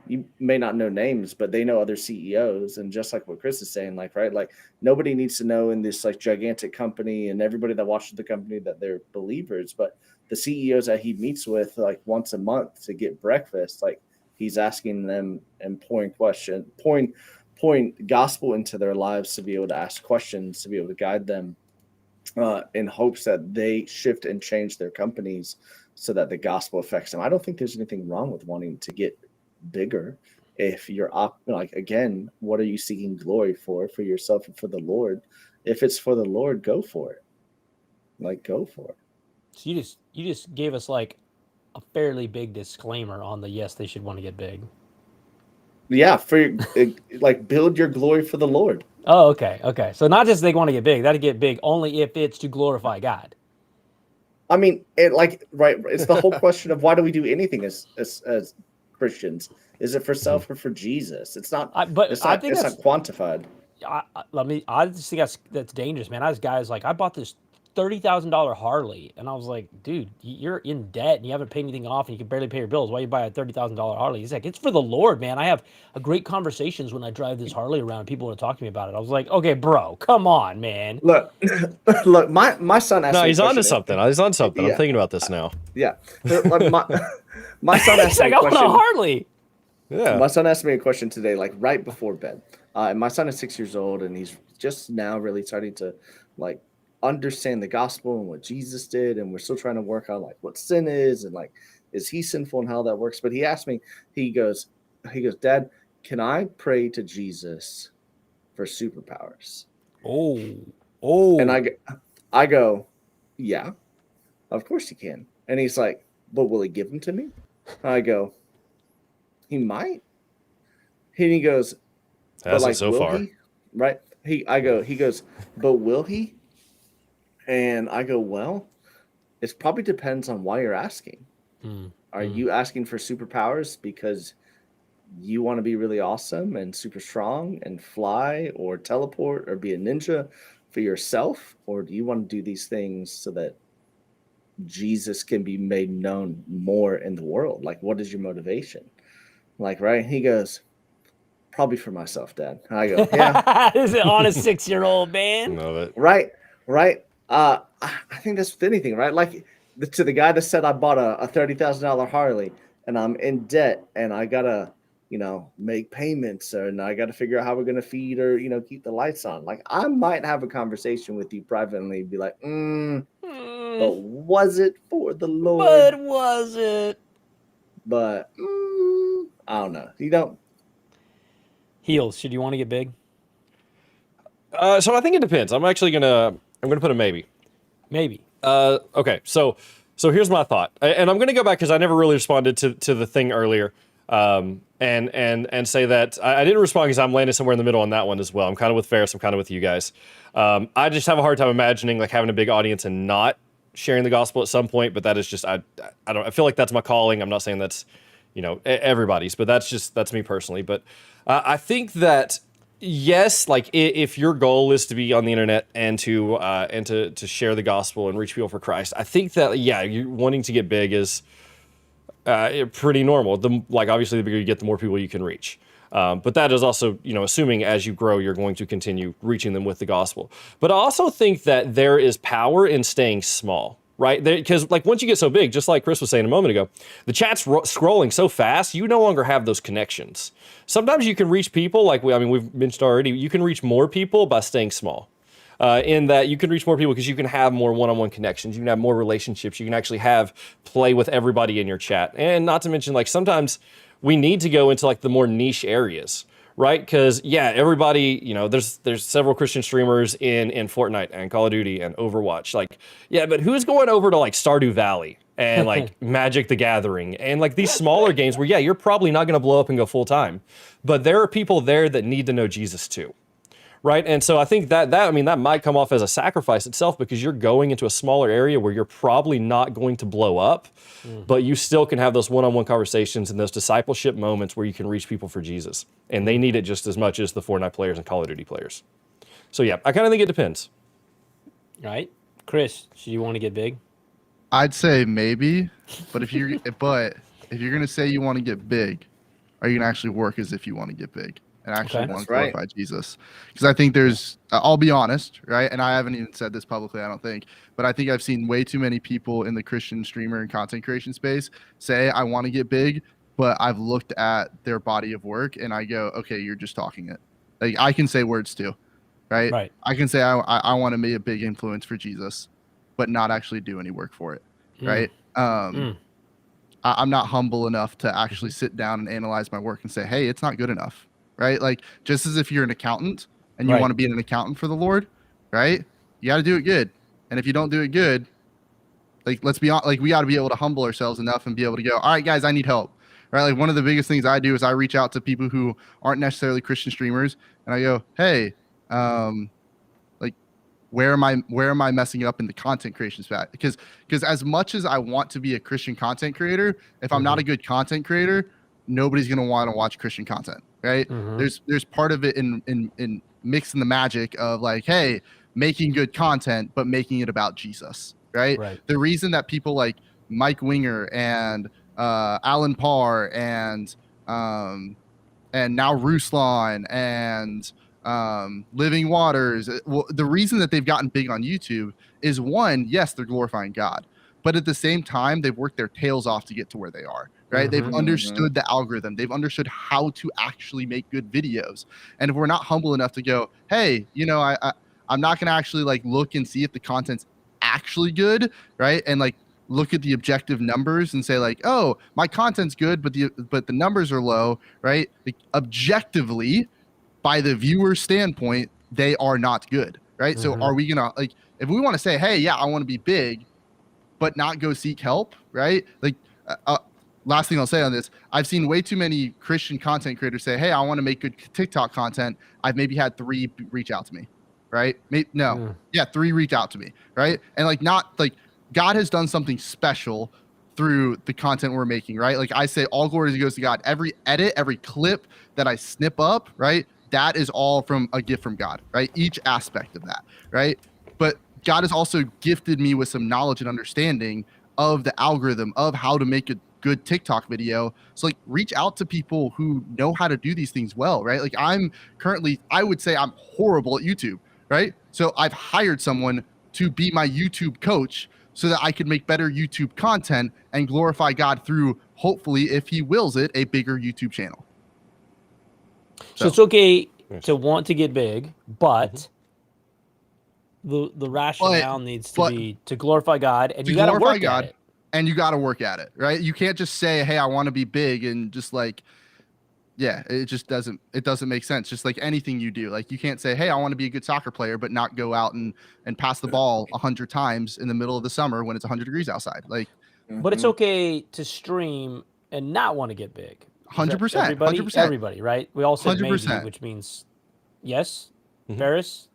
you may not know names, but they know other CEOs. And just like what Chris is saying, like, right, like, nobody needs to know in this like gigantic company and everybody that watches the company that they're believers, but the CEOs that he meets with like once a month to get breakfast, like, he's asking them and pouring gospel into their lives to be able to ask questions, to be able to guide them in hopes that they shift and change their companies so that the gospel affects them. I don't think there's anything wrong with wanting to get bigger. If you're like, again, what are you seeking glory for yourself and for the Lord? If it's for the Lord, go for it. Like, go for it. So you just gave us like a fairly big disclaimer on the yes, they should want to get big. Yeah, for like, build your glory for the Lord. Oh, okay. So not just they want to get big, that'd get big only if it's to glorify God. I mean, it's the whole question of why do we do anything as Christians? Is it for self or for Jesus? It's not. I think it's not quantified. I just think that's dangerous, man. I was guys like, I bought this $30,000 Harley. And I was like, dude, you're in debt and you haven't paid anything off and you can barely pay your bills. Why you buy a $30,000 Harley? He's like, it's for the Lord, man. I have a great conversations when I drive this Harley around and people want to talk to me about it. I was like, okay, bro, come on, man. Look, look, my son asked No, me a he's on to question. something. He's on something. Yeah. I'm thinking about this now. Yeah. Like, my son asked He's me like, a I want a question. Harley. Yeah. My son asked me a question today, like right before bed. And my son is 6 years old, and he's just now really starting to like understand the gospel and what Jesus did. And we're still trying to work on like what sin is and like, is he sinful and how that works? But he asked me, he goes, Dad, can I pray to Jesus for superpowers? Oh. And I go, yeah, of course you can. And he's like, but will he give them to me? I go, he might. And he goes, but Hasn't like, so will far. he? Right? He goes, but will he? And I go, well, it probably depends on why you're asking. Are you asking for superpowers because you want to be really awesome and super strong and fly or teleport or be a ninja for yourself? Or do you want to do these things so that Jesus can be made known more in the world? Like, what is your motivation? Like, right? He goes, probably for myself, Dad. And I go, yeah. Is it on a 6-year-old man? Love it. Right. I think that's with anything, right? Like to the guy that said I bought a $30,000 Harley and I'm in debt and I gotta, make payments and I gotta figure out how we're gonna feed or keep the lights on. Like I might have a conversation with you privately and be like, but was it for the Lord? But was it? But I don't know. You don't. Heels, should you want to get big? So I think it depends. I'm gonna put a maybe. Maybe. Okay, so here's my thought, and I'm going to go back because I never really responded to the thing earlier, and say that I didn't respond because I'm landing somewhere in the middle on that one as well. I'm kind of with Ferris. I'm kind of with you guys. I just have a hard time imagining like having a big audience and not sharing the gospel at some point. But that is just I feel like that's my calling. I'm not saying that's everybody's, but that's me personally. But I think that. Yes, like if your goal is to be on the internet and to share the gospel and reach people for Christ, I think that you wanting to get big is pretty normal. Obviously the bigger you get, the more people you can reach. But that is also assuming as you grow, you're going to continue reaching them with the gospel. But I also think that there is power in staying small. Right? Because once you get so big, just like Chris was saying a moment ago, the chat's scrolling so fast, you no longer have those connections. Sometimes you can reach people, we've mentioned already, you can reach more people by staying small. In that you can reach more people because you can have more one-on-one connections, you can have more relationships, you can actually play with everybody in your chat. And not to mention, sometimes we need to go into the more niche areas. Right? Because everybody, there's several Christian streamers in Fortnite and Call of Duty and Overwatch. But who's going over to Stardew Valley and Magic the Gathering and these smaller games where you're probably not going to blow up and go full time, but there are people there that need to know Jesus too. Right? And so I think that might come off as a sacrifice itself because you're going into a smaller area where you're probably not going to blow up, but you still can have those one-on-one conversations and those discipleship moments where you can reach people for Jesus. And they need it just as much as the Fortnite players and Call of Duty players. So I kind of think it depends. Right? Chris, should you want to get big? I'd say maybe, but if you're gonna say you want to get big, are you gonna actually work as if you want to get big? And actually Okay. want to That's right. glorify Jesus. Because I think I'll be honest, right? And I haven't even said this publicly, I don't think, but I think I've seen way too many people in the Christian streamer and content creation space say, I want to get big, but I've looked at their body of work and I go, okay, you're just talking it. I can say words too, right? Right. I can say I want to be a big influence for Jesus, but not actually do any work for it, right? I'm not humble enough to actually sit down and analyze my work and say, hey, it's not good enough. Right? Just as if you're an accountant and you Right. want to be an accountant for the Lord, right? You got to do it good. And if you don't do it good, let's be honest, we got to be able to humble ourselves enough and be able to go, all right, guys, I need help. Right? One of the biggest things I do is I reach out to people who aren't necessarily Christian streamers and I go, hey, where am I messing up in the content creation space? Because as much as I want to be a Christian content creator, if I'm not a good content creator, nobody's going to want to watch Christian content. Right? There's part of it in mixing the magic of hey, making good content, but making it about Jesus, right? Right. The reason that people like Mike Winger and Alan Parr and now Ruslan and Living Waters, well, the reason that they've gotten big on YouTube is, one, yes, they're glorifying God, but at the same time, they've worked their tails off to get to where they are, right? They've understood the algorithm. They've understood how to actually make good videos. And if we're not humble enough to go, hey, I'm not going to actually like look and see if the content's actually good, right? And like look at the objective numbers and say like, oh, my content's good, but the numbers are low, right? Like, objectively, by the viewer standpoint, they are not good, right? So are we gonna, like, if we want to say, hey, yeah, I want to be big, but not go seek help, right? Like, last thing I'll say on this, I've seen way too many Christian content creators say, hey, I want to make good TikTok content. I've maybe had 3 reach out to me, right? 3 reach out to me, right? And like, not like, God has done something special through the content we're making, right? Like I say, all glory goes to God. Every edit, every clip that I snip up, right? That is all from a gift from God, right? Each aspect of that, right? But God has also gifted me with some knowledge and understanding of the algorithm of how to make a good TikTok video. So like, reach out to people who know how to do these things well, right? Like I'm currently, I would say I'm horrible at YouTube, right? So I've hired someone to be my YouTube coach so that I could make better YouTube content and glorify God through, hopefully, if he wills it, a bigger YouTube channel. So it's okay to want to get big, but the rationale needs to be to glorify God, and you got to work at it. And you got to work at it, right? You can't just say, hey, I want to be big, and just like, yeah, it just doesn't make sense. Just like anything you do, like you can't say, hey, I want to be a good soccer player, but not go out and pass the ball 100 times in the middle of the summer when it's 100 degrees outside. Like, but it's okay to stream and not want to get big. 100%. 100%. Everybody, right? We all said 100%. maybe, which means yes. Ferris?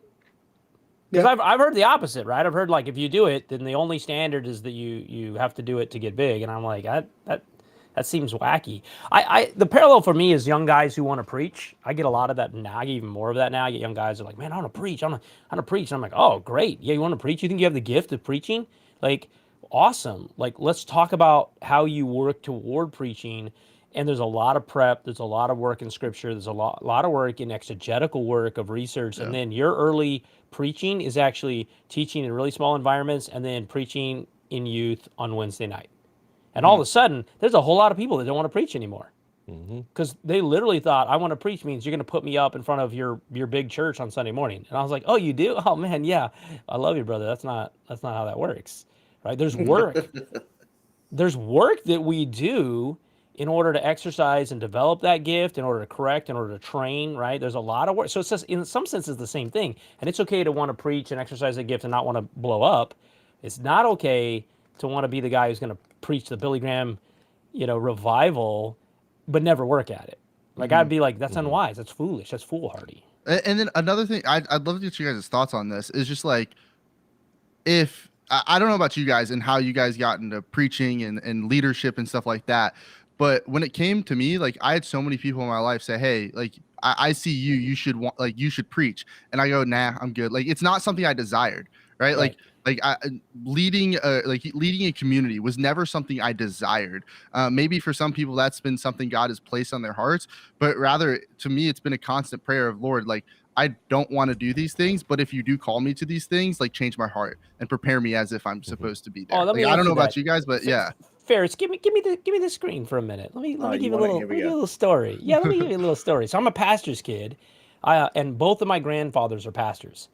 Because I've heard the opposite, right? I've heard like if you do it, then the only standard is that you have to do it to get big, and I'm like that seems wacky. The parallel for me is young guys who want to preach. I get a lot of that now. I get even more of that now. I get young guys who are like, man, I want to preach. I want to preach. And I'm like, oh, great. Yeah, you want to preach? You think you have the gift of preaching? Like, awesome. Like, let's talk about how you work toward preaching. And there's a lot of prep. There's a lot of work in scripture. There's a lot of work in exegetical work of research. And then your early preaching is actually teaching in really small environments and then preaching in youth on Wednesday night. And all of a sudden, there's a whole lot of people that don't want to preach anymore. Because they literally thought, I want to preach means you're going to put me up in front of your big church on Sunday morning. And I was like, oh, you do? Oh, man, yeah. I love you, brother. That's not how that works. Right? There's work. There's work that we do in order to exercise and develop that gift, in order to correct, in order to train, right? There's a lot of work. So it's just, in some sense, it's the same thing. And it's okay to want to preach and exercise that gift and not want to blow up. It's not okay to want to be the guy who's going to preach the Billy Graham, revival, but never work at it. Like, I'd be like, that's unwise. That's foolish. That's foolhardy. And then another thing, I'd love to get you guys' thoughts on this, is just like, if, I don't know about you guys and how you guys got into preaching and leadership and stuff like that, but when it came to me, like, I had so many people in my life say, hey, like, I see you should preach. And I go, nah, I'm good. Like, it's not something I desired, right? Leading a community was never something I desired. Maybe for some people that's been something God has placed on their hearts, but rather to me, it's been a constant prayer of, Lord, like, I don't want to do these things, but if you do call me to these things, like, change my heart and prepare me as if I'm supposed to be there. Let me I don't know answer about that. you guys, but yeah. Ferris, give me the screen for a minute. Let me give you a little story. Yeah, let me give you a little story. So I'm a pastor's kid, and both of my grandfathers are pastors.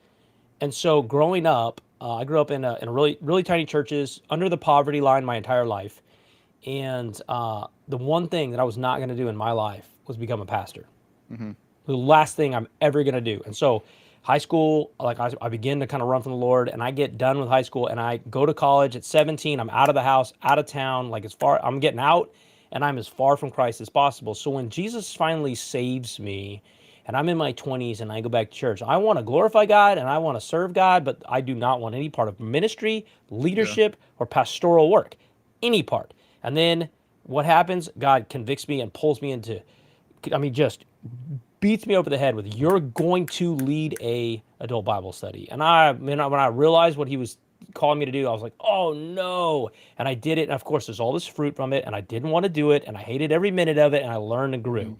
And so growing up, I grew up in a really, really tiny churches under the poverty line my entire life. And the one thing that I was not going to do in my life was become a pastor. The last thing I'm ever going to do. And so high school, like I begin to kind of run from the Lord, and I get done with high school and I go to college at 17. I'm out of the house, out of town, like I'm getting out, and I'm as far from Christ as possible. So when Jesus finally saves me and I'm in my 20s and I go back to church, I want to glorify God and I want to serve God, but I do not want any part of ministry, leadership, or pastoral work, any part. And then what happens? God convicts me and pulls me into, just beats me over the head with, "You're going to lead a adult Bible study." And when I realized what he was calling me to do, I was like, "Oh no!" And I did it. And of course, there's all this fruit from it. And I didn't want to do it, and I hated every minute of it. And I learned and grew.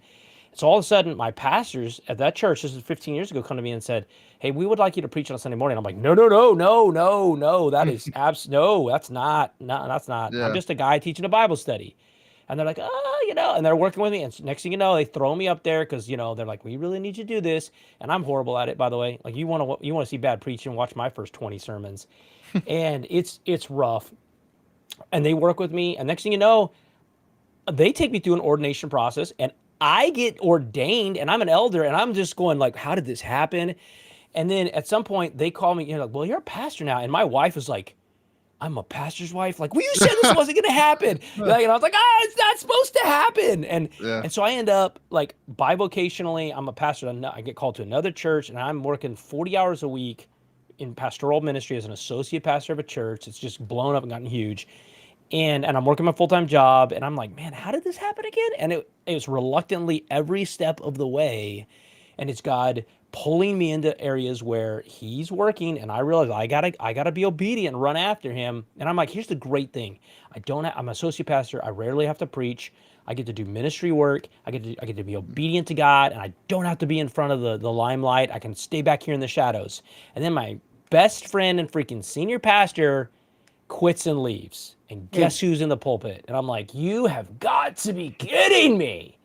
So all of a sudden, my pastors at that church, this is 15 years ago, come to me and said, "Hey, we would like you to preach on a Sunday morning." I'm like, "No, no, no, no, no, no. That is no, that's not. No, that's not. I'm Yeah. just a guy teaching a Bible study." And they're like, and they're working with me. And next thing you know, they throw me up there because, they're like, "We really need you to do this." And I'm horrible at it, by the way. Like, you want to see bad preaching, watch my first 20 sermons. And it's rough. And they work with me. And next thing you know, they take me through an ordination process, and I get ordained, and I'm an elder, and I'm just going like, how did this happen? And then at some point they call me, like, "Well, you're a pastor now." And my wife is like, "I'm a pastor's wife." Like, "Well, you said this wasn't going to happen." Like, and I was like, "It's not supposed to happen." And so I end up like bivocationally, I'm a pastor. I get called to another church, and I'm working 40 hours a week in pastoral ministry as an associate pastor of a church. It's just blown up and gotten huge. And I'm working my full-time job, and I'm like, "Man, how did this happen again?" And it was reluctantly every step of the way. And it's God pulling me into areas where he's working, and I realize I gotta be obedient and run after him. And I'm like, here's the great thing. I'm an associate pastor. I rarely have to preach. I get to do ministry work. I get to be obedient to God, and I don't have to be in front of the limelight. I can stay back here in the shadows. And then my best friend and freaking senior pastor quits and leaves. And guess who's in the pulpit? And I'm like, "You have got to be kidding me."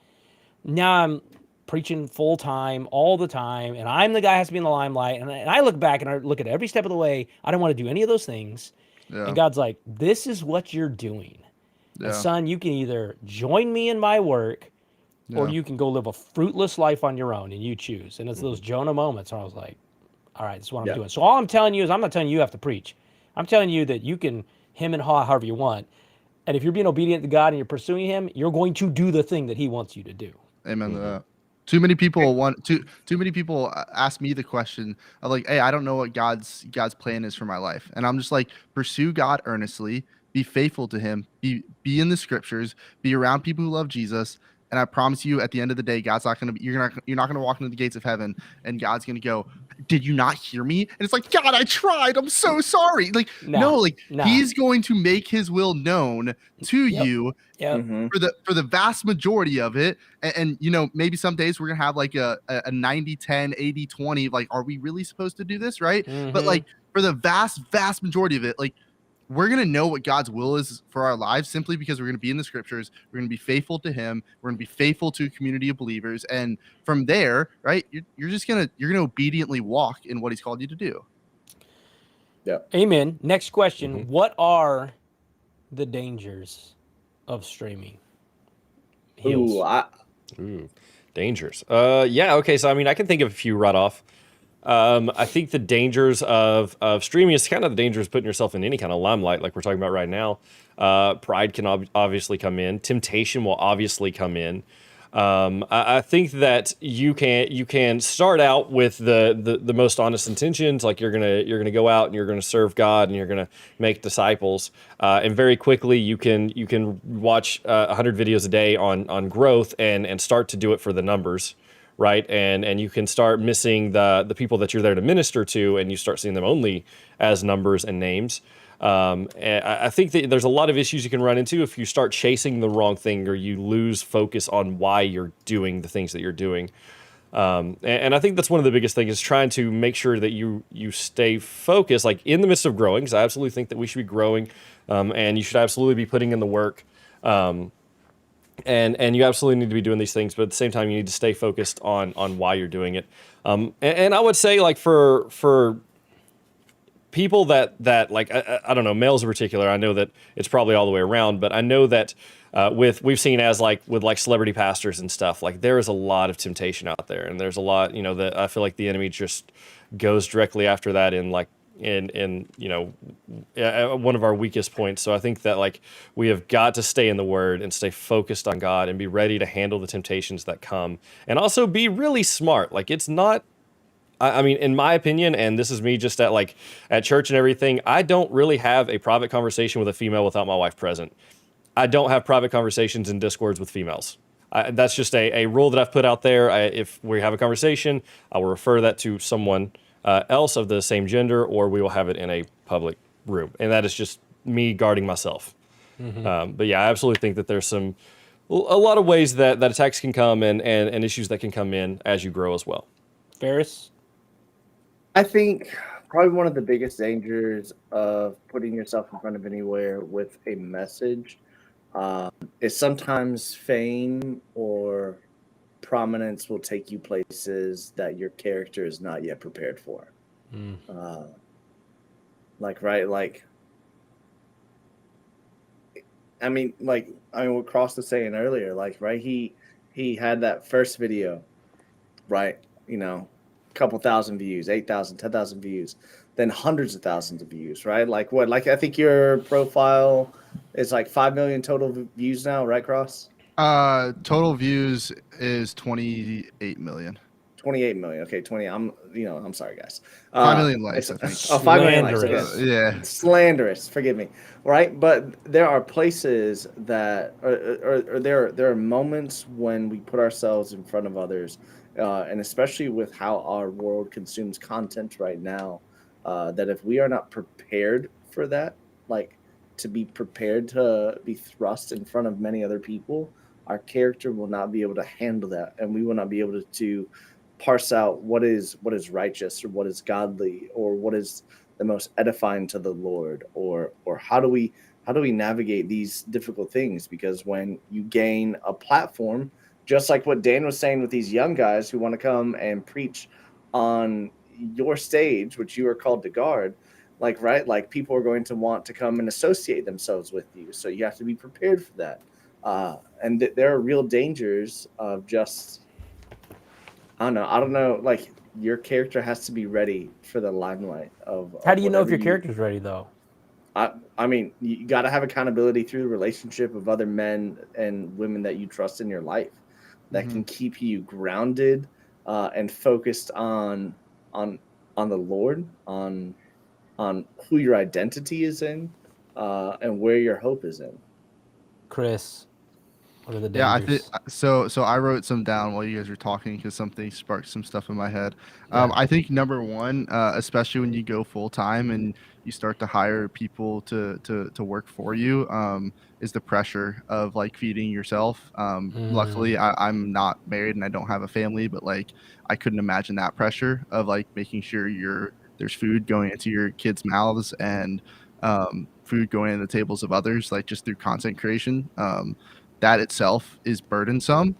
Now I'm preaching full time all the time, and I'm the guy who has to be in the limelight. And I look back and I look at every step of the way. I don't want to do any of those things. Yeah. And God's like, "This is what you're doing. Yeah. And son, you can either join me in my work, or you can go live a fruitless life on your own, and you choose." And it's those Jonah moments where I was like, "All right, this is what I'm doing." So all I'm telling you is, I'm not telling you have to preach. I'm telling you that you can him and haw however you want. And if you're being obedient to God and you're pursuing him, you're going to do the thing that he wants you to do. Amen to that. Too many people ask me the question of like, "Hey, I don't know what God's plan is for my life," and I'm just like, pursue God earnestly, be faithful to Him, be in the Scriptures, be around people who love Jesus, and I promise you, at the end of the day, God's not gonna be you're not gonna walk into the gates of heaven, and God's gonna go, "Did you not hear me?" And it's like, "God, I tried. I'm so sorry." Like, no, He's going to make His will known to you. Yeah. For the vast majority of it, and maybe some days we're gonna have like a 90-10, 80-20, like, are we really supposed to do this, right? But like, for the vast majority of it, like, we're gonna know what God's will is for our lives simply because we're gonna be in the Scriptures, we're gonna be faithful to Him, we're gonna be faithful to a community of believers, and from there, right, you're gonna obediently walk in what He's called you to do. Yeah. Amen. Next question. What are the dangers of streaming? Ooh, dangers. Yeah. Okay. So, I mean, I can think of a few right off. I think the dangers of streaming is kind of the dangers of putting yourself in any kind of limelight, like we're talking about right now. Pride can obviously come in. Temptation will obviously come in. I think that you can start out with the most honest intentions, like you're gonna go out and you're gonna serve God and you're gonna make disciples, and very quickly you can watch 100 videos a day on growth and start to do it for the numbers, right? And you can start missing the people that you're there to minister to, and you start seeing them only as numbers and names. And I think that there's a lot of issues you can run into if you start chasing the wrong thing or you lose focus on why you're doing the things that you're doing. And I think that's one of the biggest things is trying to make sure that you stay focused, like in the midst of growing, because I absolutely think that we should be growing, and you should absolutely be putting in the work. And you absolutely need to be doing these things, but at the same time, you need to stay focused on why you're doing it. And I would say, like, for people that like, I don't know, males in particular, I know that it's probably all the way around, but I know that we've seen as like with like celebrity pastors and stuff, like there is a lot of temptation out there, and there's a lot, that I feel like the enemy just goes directly after that in one of our weakest points. So I think that like we have got to stay in the Word and stay focused on God and be ready to handle the temptations that come, and also be really smart. Like, it's not, I mean, in my opinion, and this is me just at church and everything, I don't really have a private conversation with a female without my wife present. I don't have private conversations in Discords with females. That's just a rule that I've put out there. If we have a conversation, I will refer that to someone else of the same gender, or we will have it in a public room. And that is just me guarding myself. But yeah, I absolutely think that there's a lot of ways that attacks can come and issues that can come in as you grow as well. Ferris? I think probably one of the biggest dangers of putting yourself in front of anywhere with a message is sometimes fame or prominence will take you places that your character is not yet prepared for. What Cross was saying earlier, he had that first video, right? Couple thousand views, 8,000, 10,000 views, then hundreds of thousands of views, right? I think your profile is like 5 million total views now, right, Cross? Total views is 28 million. 28 million. Okay, 20. I'm sorry, guys. 5 million likes, I think. Oh, 5 million likes. Slanderous. Okay. Yeah. Slanderous. Forgive me. Right, but there are places that, or there are moments when we put ourselves in front of others, and especially with how our world consumes content right now, that if we are not prepared for that, like to be prepared to be thrust in front of many other people, our character will not be able to handle that, and we will not be able to parse out what is righteous or what is godly or what is the most edifying to the Lord, or how do we navigate these difficult things? Because when you gain a platform, just like what Dan was saying with these young guys who want to come and preach on your stage, which you are called to guard, people are going to want to come and associate themselves with you. So you have to be prepared for that. And there are real dangers of just, I don't know, like your character has to be ready for the limelight of. How do you know if your character's ready, though? I mean, you got to have accountability through the relationship of other men and women that you trust in your life that can keep you grounded and focused on the Lord, on who your identity is in, and where your hope is in. Chris, what are the Yeah, dangers? so I wrote some down while you guys were talking because something sparked some stuff in my head. Yeah. I think number one, especially when you go full time and you start to hire people to work for you, is the pressure of like feeding yourself. Luckily, I'm not married and I don't have a family, but like I couldn't imagine that pressure of like making sure there's food going into your kids' mouths and food going into the tables of others, like just through content creation. That itself is burdensome.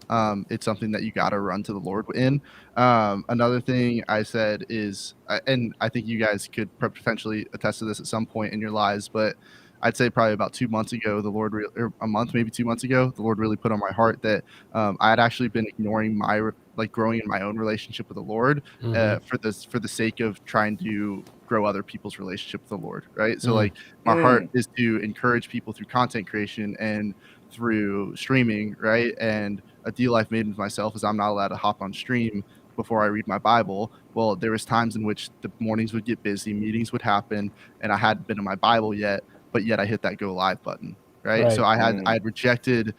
It's something that you got to run to the Lord in. Another thing I said is, and I think you guys could potentially attest to this at some point in your lives, but I'd say probably about 2 months ago, or a month, maybe 2 months ago, the Lord really put on my heart that I had actually been ignoring growing in my own relationship with the Lord for the sake of trying to grow other people's relationship with the Lord. Right. So like my heart is to encourage people through content creation and through streaming, right? And a deal I've made with myself is I'm not allowed to hop on stream before I read my Bible. Well, there was times in which the mornings would get busy, meetings would happen, and I hadn't been in my Bible yet, but yet I hit that go live button, right? So I had rejected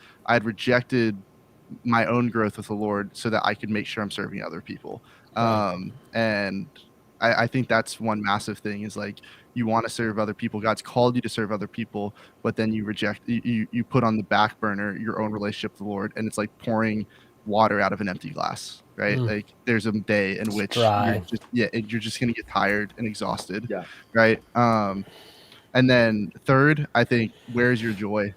my own growth with the Lord so that I could make sure I'm serving other people. And I think that's one massive thing is like you want to serve other people. God's called you to serve other people, but then you put on the back burner your own relationship with the Lord, and it's like pouring water out of an empty glass, right? Like there's a day in which you're just gonna get tired and exhausted, right? And then third, I think, where's your joy?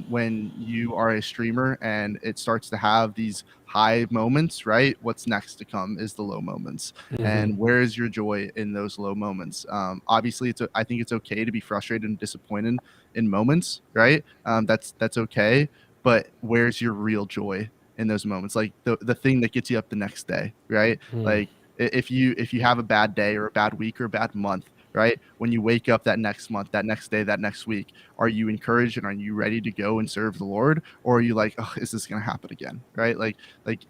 When you are a streamer and it starts to have these high moments, right? What's next to come is the low moments. And where is your joy in those low moments? Obviously, I think it's okay to be frustrated and disappointed in moments, right? That's okay. But where's your real joy in those moments? Like the thing that gets you up the next day, right? Like if you have a bad day or a bad week or a bad month, right? When you wake up that next month, that next day, that next week, are you encouraged and are you ready to go and serve the Lord? Or are you like, oh, is this going to happen again? Right? Like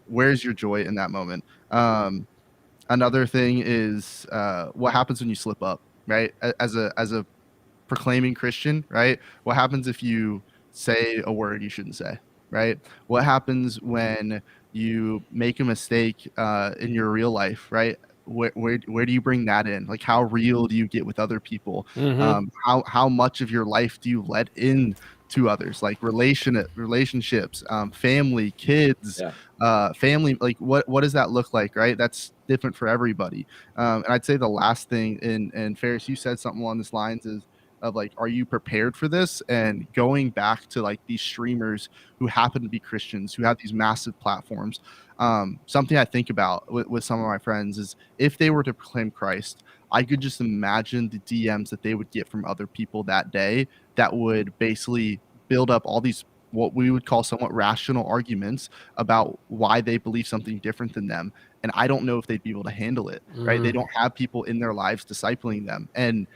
where's your joy in that moment? Another thing is what happens when you slip up, right? As a proclaiming Christian, right? What happens if you say a word you shouldn't say, right? What happens when you make a mistake in your real life, right? Where do you bring that in? Like, how real do you get with other people? Mm-hmm. How much of your life do you let in to others, like relationships, family, kids, Yeah. family? Like, what does that look like, right? That's different for everybody. And I'd say the last thing, and Ferris, you said something along this lines is of like, are you prepared for this? And going back to like these streamers who happen to be Christians, who have these massive platforms. Something I think about with some of my friends is if they were to proclaim Christ, I could just imagine the DMs that they would get from other people that day that would basically build up all these what we would call somewhat rational arguments about why they believe something different than them. And I don't know if they'd be able to handle it, right? They Mm. don't have people in their lives discipling them. And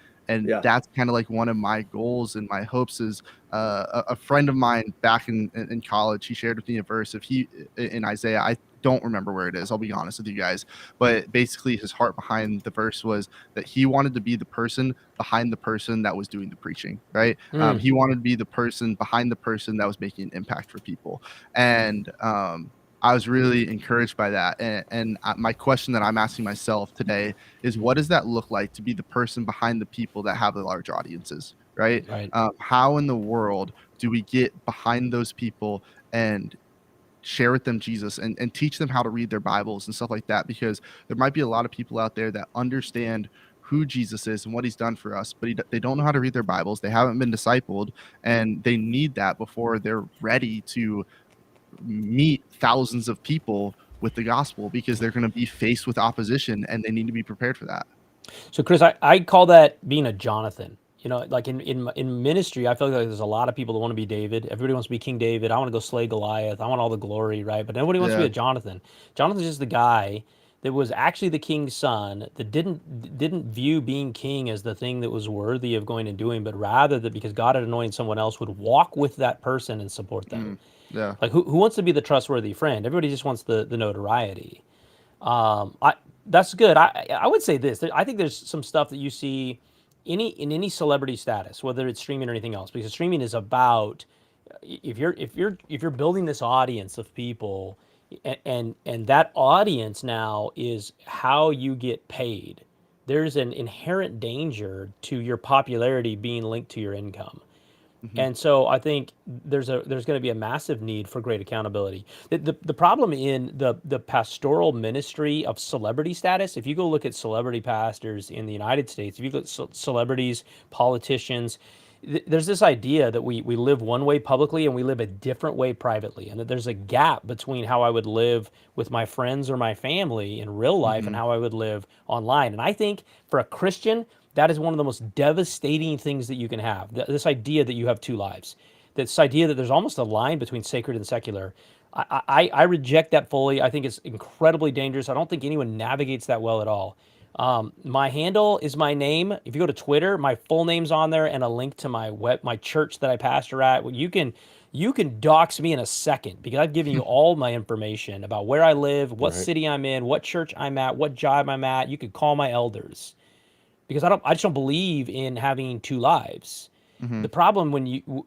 Yeah. that's kind of like one of my goals and my hopes is a friend of mine back in college, he shared with me a verse of he in Isaiah. I don't remember where it is, I'll be honest with you guys, but basically his heart behind the verse was that he wanted to be the person behind the person that was doing the preaching, right? Mm. He wanted to be the person behind the person that was making an impact for people. And I was really encouraged by that. And my question that I'm asking myself today is, what does that look like to be the person behind the people that have the large audiences, right? Right. How in the world do we get behind those people and share with them Jesus and teach them how to read their Bibles and stuff like that? Because there might be a lot of people out there that understand who Jesus is and what he's done for us, but they don't know how to read their Bibles. They haven't been discipled, and they need that before they're ready to meet thousands of people with the gospel, because they're going to be faced with opposition and they need to be prepared for that. So, Chris, I call that being a Jonathan. You know, like in ministry, I feel like there's a lot of people that want to be David. Everybody wants to be King David. I want to go slay Goliath. I want all the glory, right? But nobody wants to be Yeah. a Jonathan. Jonathan's just the guy that was actually the king's son that didn't view being king as the thing that was worthy of going and doing, but rather that because God had anointed someone else would walk with that person and support them. Yeah. Like who wants to be the trustworthy friend? Everybody just wants the notoriety. I That's good. I would say this. I think there's some stuff that you see in any celebrity status, whether it's streaming or anything else, because streaming is about if you're building this audience of people, and that audience now is how you get paid. There's an inherent danger to your popularity being linked to your income. Hmm. And so I think there's going to be a massive need for great accountability. The problem in the pastoral ministry of celebrity status, if you go look at celebrity pastors in the United States, if you look at celebrities, politicians, there's this idea that we live one way publicly and we live a different way privately, and that there's a gap between how I would live with my friends or my family in real life and Hmm. how I would live online. And I think for a Christian, that is one of the most devastating things that you can have. This idea that you have two lives, this idea that there's almost a line between sacred and secular. I reject that fully. I think it's incredibly dangerous. I don't think anyone navigates that well at all. My handle is my name. If you go to Twitter, my full name's on there and a link to my church that I pastor at. Well, you can dox me in a second because I've given you all my information about where I live, what Right. city I'm in, what church I'm at, what job I'm at. You could call my elders because I just don't believe in having two lives. Hmm. The problem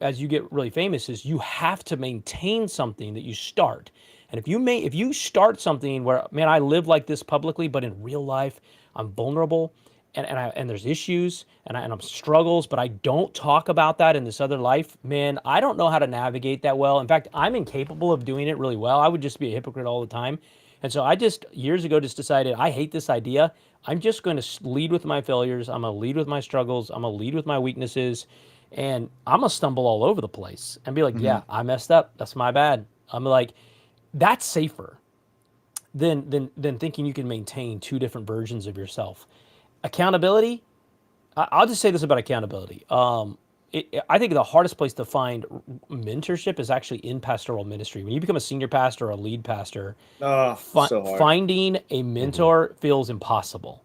as you get really famous is you have to maintain something that you start. And if you start something where, man, I live like this publicly, but in real life I'm vulnerable and there's issues and I'm struggles, but I don't talk about that in this other life, man, I don't know how to navigate that well. In fact, I'm incapable of doing it really well. I would just be a hypocrite all the time. And so I just years ago just decided I hate this idea. I'm just going to lead with my failures. I'm going to lead with my struggles. I'm going to lead with my weaknesses. And I'm going to stumble all over the place and be like, Hmm. yeah, I messed up. That's my bad. I'm like, that's safer than thinking you can maintain two different versions of yourself. Accountability, I'll just say this about accountability. I think the hardest place to find mentorship is actually in pastoral ministry. When you become a senior pastor or a lead pastor, Oh, so hard. finding a mentor feels impossible,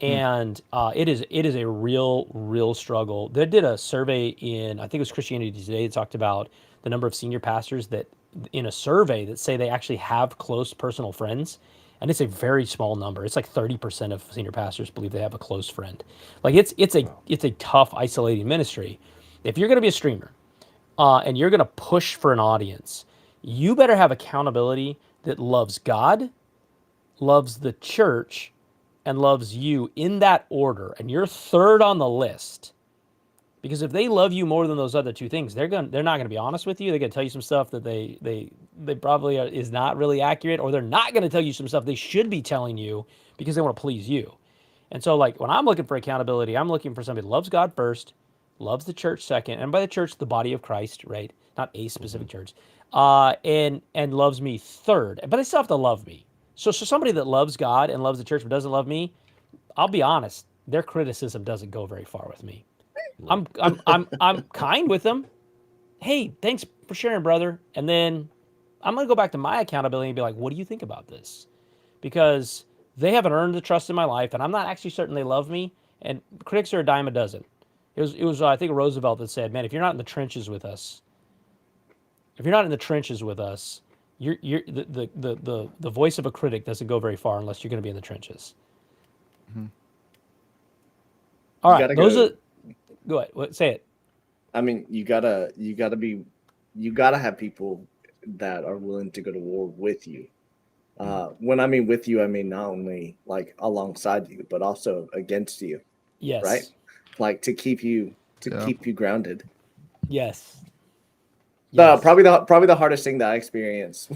and it is a real struggle. They did a survey in, I think it was Christianity Today, that talked about the number of senior pastors that in a survey that say they actually have close personal friends, and it's a very small number. It's like 30% of senior pastors believe they have a close friend. Like it's a tough, isolating ministry. If you're going to be a streamer, and you're going to push for an audience, you better have accountability that loves God, loves the church, and loves you in that order. And you're third on the list. Because if they love you more than those other two things, they're not gonna be honest with you. They're gonna tell you some stuff that they probably is not really accurate, or they're not gonna tell you some stuff they should be telling you because they want to please you. And so, like, when I'm looking for accountability, I'm looking for somebody that loves God first, loves the church second, and by the church, the body of Christ, right? Not a specific church, and loves me third. But they still have to love me. So somebody that loves God and loves the church but doesn't love me, I'll be honest, their criticism doesn't go very far with me. I'm kind with them. Hey, thanks for sharing, brother. And then I'm gonna go back to my accountability and be like, what do you think about this? Because they haven't earned the trust in my life, and I'm not actually certain they love me. And critics are a dime a dozen. It was I think Roosevelt that said, "Man, if you're not in the trenches with us, you're the voice of a critic doesn't go very far unless you're going to be in the trenches." Mm-hmm. All You right, gotta those go. are. Go ahead. Say it. I mean, you gotta have people that are willing to go to war with you. When I mean with you, I mean not only like alongside you, but also against you, Yes. right? Like to keep you Yeah. grounded. Yes. Yes. Probably the hardest thing that I experience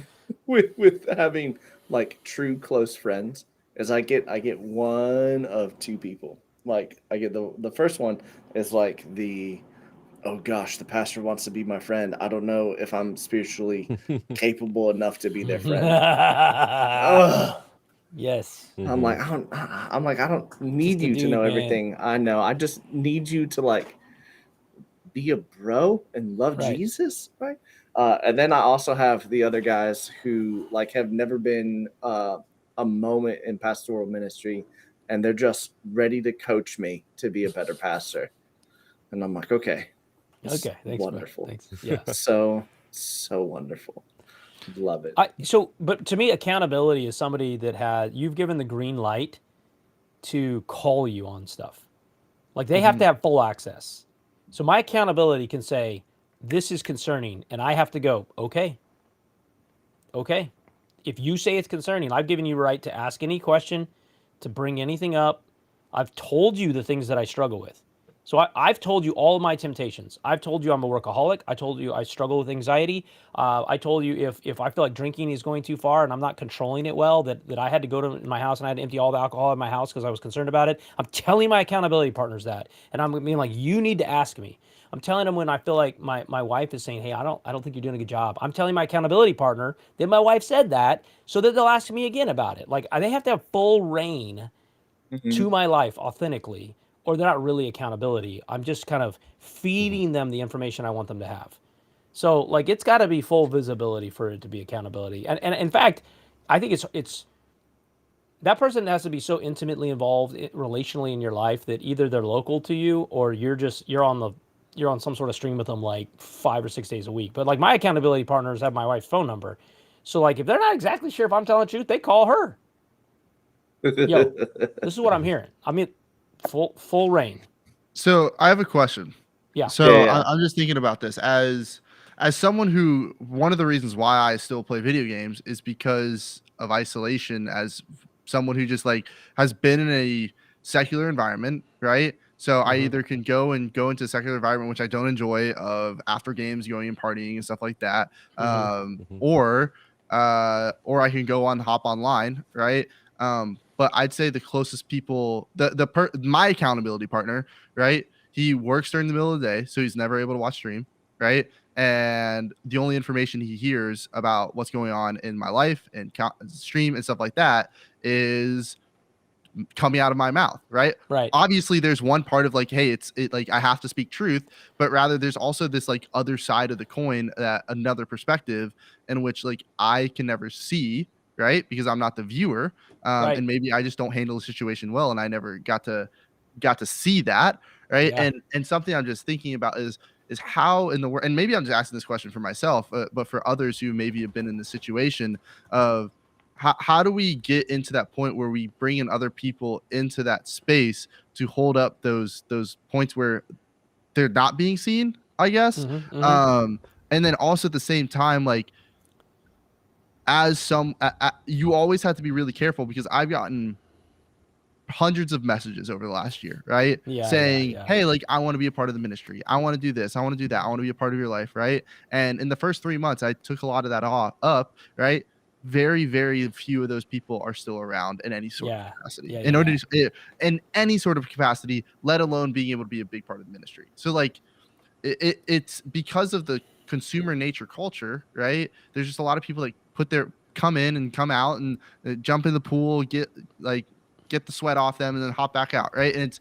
with having like true close friends is I get one of two people. Like I get the first one is like oh gosh, the pastor wants to be my friend. I don't know if I'm spiritually capable enough to be their friend. Ugh. Yes. I'm like, I don't need Just a you to dude, know man. everything I know. I just need you to like be a bro and love Right. Jesus, right? And then I also have the other guys who like have never been a moment in pastoral ministry, and they're just ready to coach me to be a better pastor. And I'm like, okay, it's Okay. Thanks, bro. wonderful. Thanks. Yeah. So wonderful. Love it. But to me, accountability is somebody that you've given the green light to call you on stuff. Like they have to have full access. So my accountability can say, this is concerning, and I have to go, okay. Okay. If you say it's concerning, I've given you a right to ask any question, to bring anything up. I've told you the things that I struggle with. So I've told you all of my temptations. I've told you I'm a workaholic. I told you I struggle with anxiety. I told you if I feel like drinking is going too far and I'm not controlling it well, that I had to go to my house and I had to empty all the alcohol in my house because I was concerned about it. I'm telling my accountability partners that. And I'm being like, you need to ask me. I'm telling them when I feel like my wife is saying, hey, I don't think you're doing a good job. I'm telling my accountability partner that my wife said that so that they'll ask me again about it. Like they have to have full reign to my life authentically, or they're not really accountability. I'm just kind of feeding them the information I want them to have. So like it's got to be full visibility for it to be accountability. And in fact, I think it's that person has to be so intimately involved relationally in your life that either they're local to you or you're on some sort of stream with them like 5 or 6 days a week. But like my accountability partners have my wife's phone number. So like if they're not exactly sure if I'm telling the truth, they call her. Yo, this is what I'm hearing. I mean, full reign. So I have a question. Yeah. So Yeah. I'm just thinking about this as someone who one of the reasons why I still play video games is because of isolation. As someone who just like has been in a secular environment, right? So I either can go into a secular environment, which I don't enjoy, of after games going and partying and stuff like that, or I can hop online, right? But I'd say the closest people, my accountability partner, right? He works during the middle of the day, so he's never able to watch stream, right? And the only information he hears about what's going on in my life and stream and stuff like that is coming out of my mouth, right? Right. Obviously, there's one part of like, hey, like I have to speak truth, but rather there's also this like other side of the coin, that another perspective in which like I can never see, right? Because I'm not the viewer, Right. and maybe I just don't handle the situation well, and I never got to see that, right? Yeah. And something I'm just thinking about is how in the world, and maybe I'm just asking this question for myself, but for others who maybe have been in the situation of how do we get into that point where we bring in other people into that space to hold up those points where they're not being seen, I guess. And then also at the same time, like you always have to be really careful, because I've gotten hundreds of messages over the last year, right? Yeah, Saying, yeah. hey, like, I want to be a part of the ministry. I want to do this. I want to do that. I want to be a part of your life, right? And in the first 3 months, I took a lot of that up, right? Very, very few of those people are still around in any sort of capacity. Yeah, in order to, in any sort of capacity, let alone being able to be a big part of the ministry. So like, it's because of the consumer nature culture, right? There's just a lot of people that come in and come out and jump in the pool, get the sweat off them, and then hop back out, right? And it's